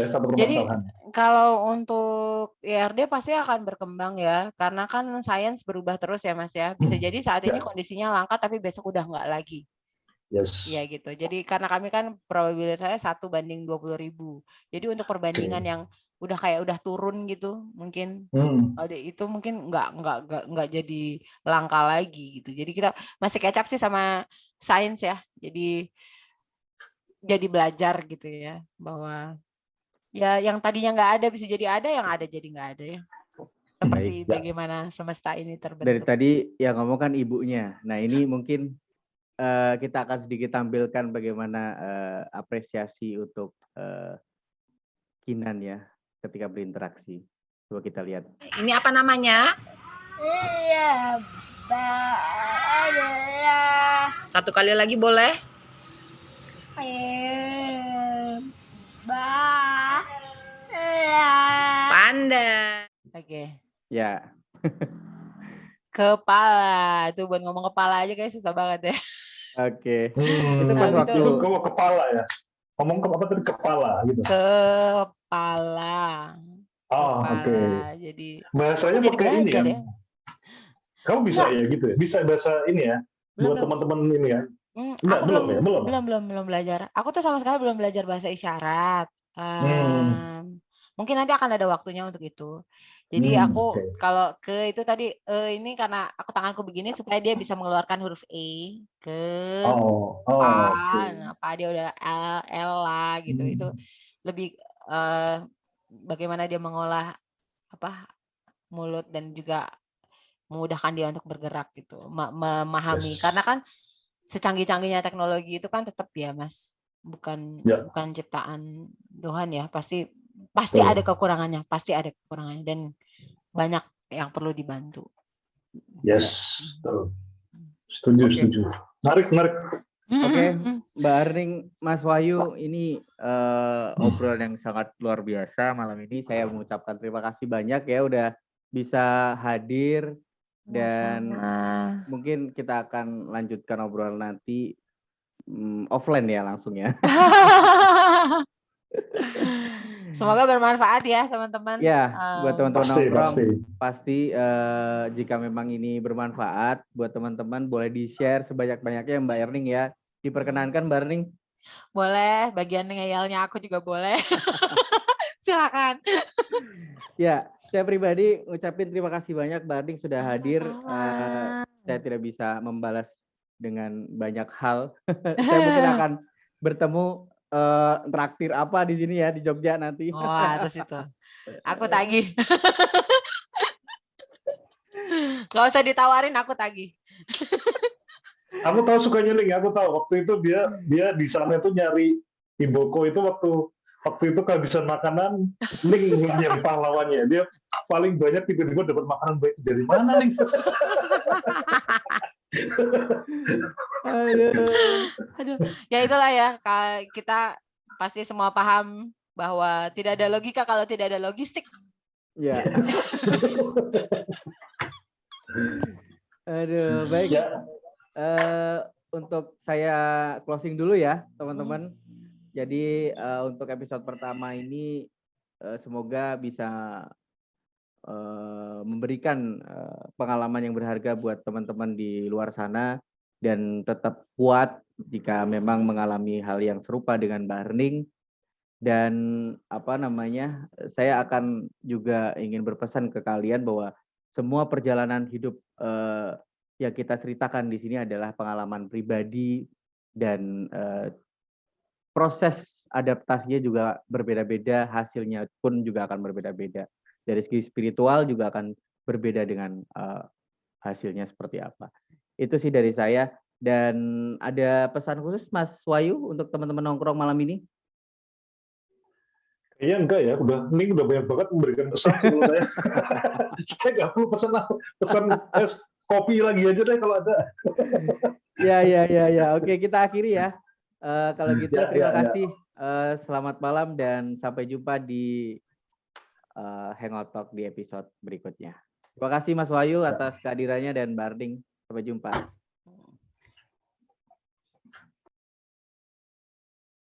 satu Jadi permasalahan. kalau untuk IRD pasti akan berkembang ya, karena kan sains berubah terus ya Mas ya. Bisa jadi saat ini kondisinya langka tapi besok udah nggak lagi. Yes. Ya gitu. Jadi karena kami kan probabilitasnya 1:20.000. Jadi untuk perbandingan yang udah turun gitu, mungkin itu mungkin nggak jadi langka lagi gitu. Jadi kita masih catch up sih sama sains ya. Jadi belajar gitu ya, bahwa ya yang tadinya nggak ada bisa jadi ada, yang ada jadi nggak ada ya. Seperti bagaimana semesta ini terbentuk. Dari tadi yang ngomong kan ibunya. Nah ini mungkin kita akan sedikit tampilkan bagaimana apresiasi untuk Kinan ya ketika berinteraksi. Coba kita lihat. Ini apa namanya? Satu kali lagi boleh? Panda. Oke. Ya. Kepala. Tuh buat ngomong kepala aja kayak susah banget ya. Oke. Itu pas waktu itu kamu kepala ya. Ngomong apa tadi, kepala gitu. Kepala. Oke. Jadi bahasanya jadi pakai ini belajar ya. Kamu bisa ya gitu ya. Bisa bahasa ini ya. Buat Belum. teman-teman ini ya. Aku belum belajar. Aku tuh sama sekali belum belajar bahasa isyarat. Mungkin nanti akan ada waktunya untuk itu. Jadi aku kalau ke itu tadi ini karena aku tanganku begini supaya dia bisa mengeluarkan huruf E ke apa dia udah L lah gitu. Itu lebih bagaimana dia mengolah apa mulut dan juga memudahkan dia untuk bergerak gitu, memahami. Karena kan secanggih-canggihnya teknologi itu kan tetap ya Mas, bukan ciptaan Tuhan ya, pasti ada kekurangannya, dan banyak yang perlu dibantu. Yes, setuju. Menarik. Oke, Mbak Erning, Mas Wahyu, ini obrolan yang sangat luar biasa malam ini. Saya mengucapkan terima kasih banyak ya udah bisa hadir. Dan mungkin kita akan lanjutkan obrolan nanti offline ya langsung ya. Semoga bermanfaat ya teman-teman. Ya, buat teman-teman nongkrong pasti jika memang ini bermanfaat buat teman-teman boleh di-share sebanyak-banyaknya Mbak Erning ya. Diperkenankan Mbak Erning? Boleh, bagian ngeyelnya aku juga boleh. Silakan. Ya, saya pribadi ngucapin terima kasih banyak Mbak Erning sudah hadir. Saya tidak bisa membalas dengan banyak hal. Saya mungkin akan bertemu traktir apa di sini ya di Jogja nanti. Oh, harus itu. Aku tagih. Gak usah ditawarin, aku tagih. Aku tahu sukanya Ling, aku tahu waktu itu dia di sana itu nyari Imboko itu waktu itu kehabisan makanan, Ling yang pahlawannya. Dia paling banyak tiba-tiba dapat makanan baik dari mana Ling? Aduh. Ya itulah ya, kita pasti semua paham bahwa tidak ada logika kalau tidak ada logistik. Ya. Aduh, baik. Ya. Untuk saya closing dulu ya, teman-teman. Jadi untuk episode pertama ini semoga bisa memberikan pengalaman yang berharga buat teman-teman di luar sana dan tetap kuat jika memang mengalami hal yang serupa dengan Mbak Erning. Dan saya akan juga ingin berpesan ke kalian bahwa semua perjalanan hidup yang kita ceritakan di sini adalah pengalaman pribadi dan proses adaptasinya juga berbeda-beda, hasilnya pun juga akan berbeda-beda. Dari segi spiritual juga akan berbeda dengan hasilnya seperti apa. Itu sih dari saya. Dan ada pesan khusus Mas Wahyu untuk teman-teman nongkrong malam ini? Kayaknya enggak ya, ini udah banyak banget memberikan pesan menurut saya. Saya nggak perlu pesan es kopi lagi aja deh kalau ada. Ya. Oke, kita akhiri ya. Kalau gitu terima Ya. kasih. Selamat malam dan sampai jumpa di Hangout Talk di episode berikutnya. Terima kasih Mas Wahyu atas kehadirannya dan Mbak Arding. Sampai jumpa.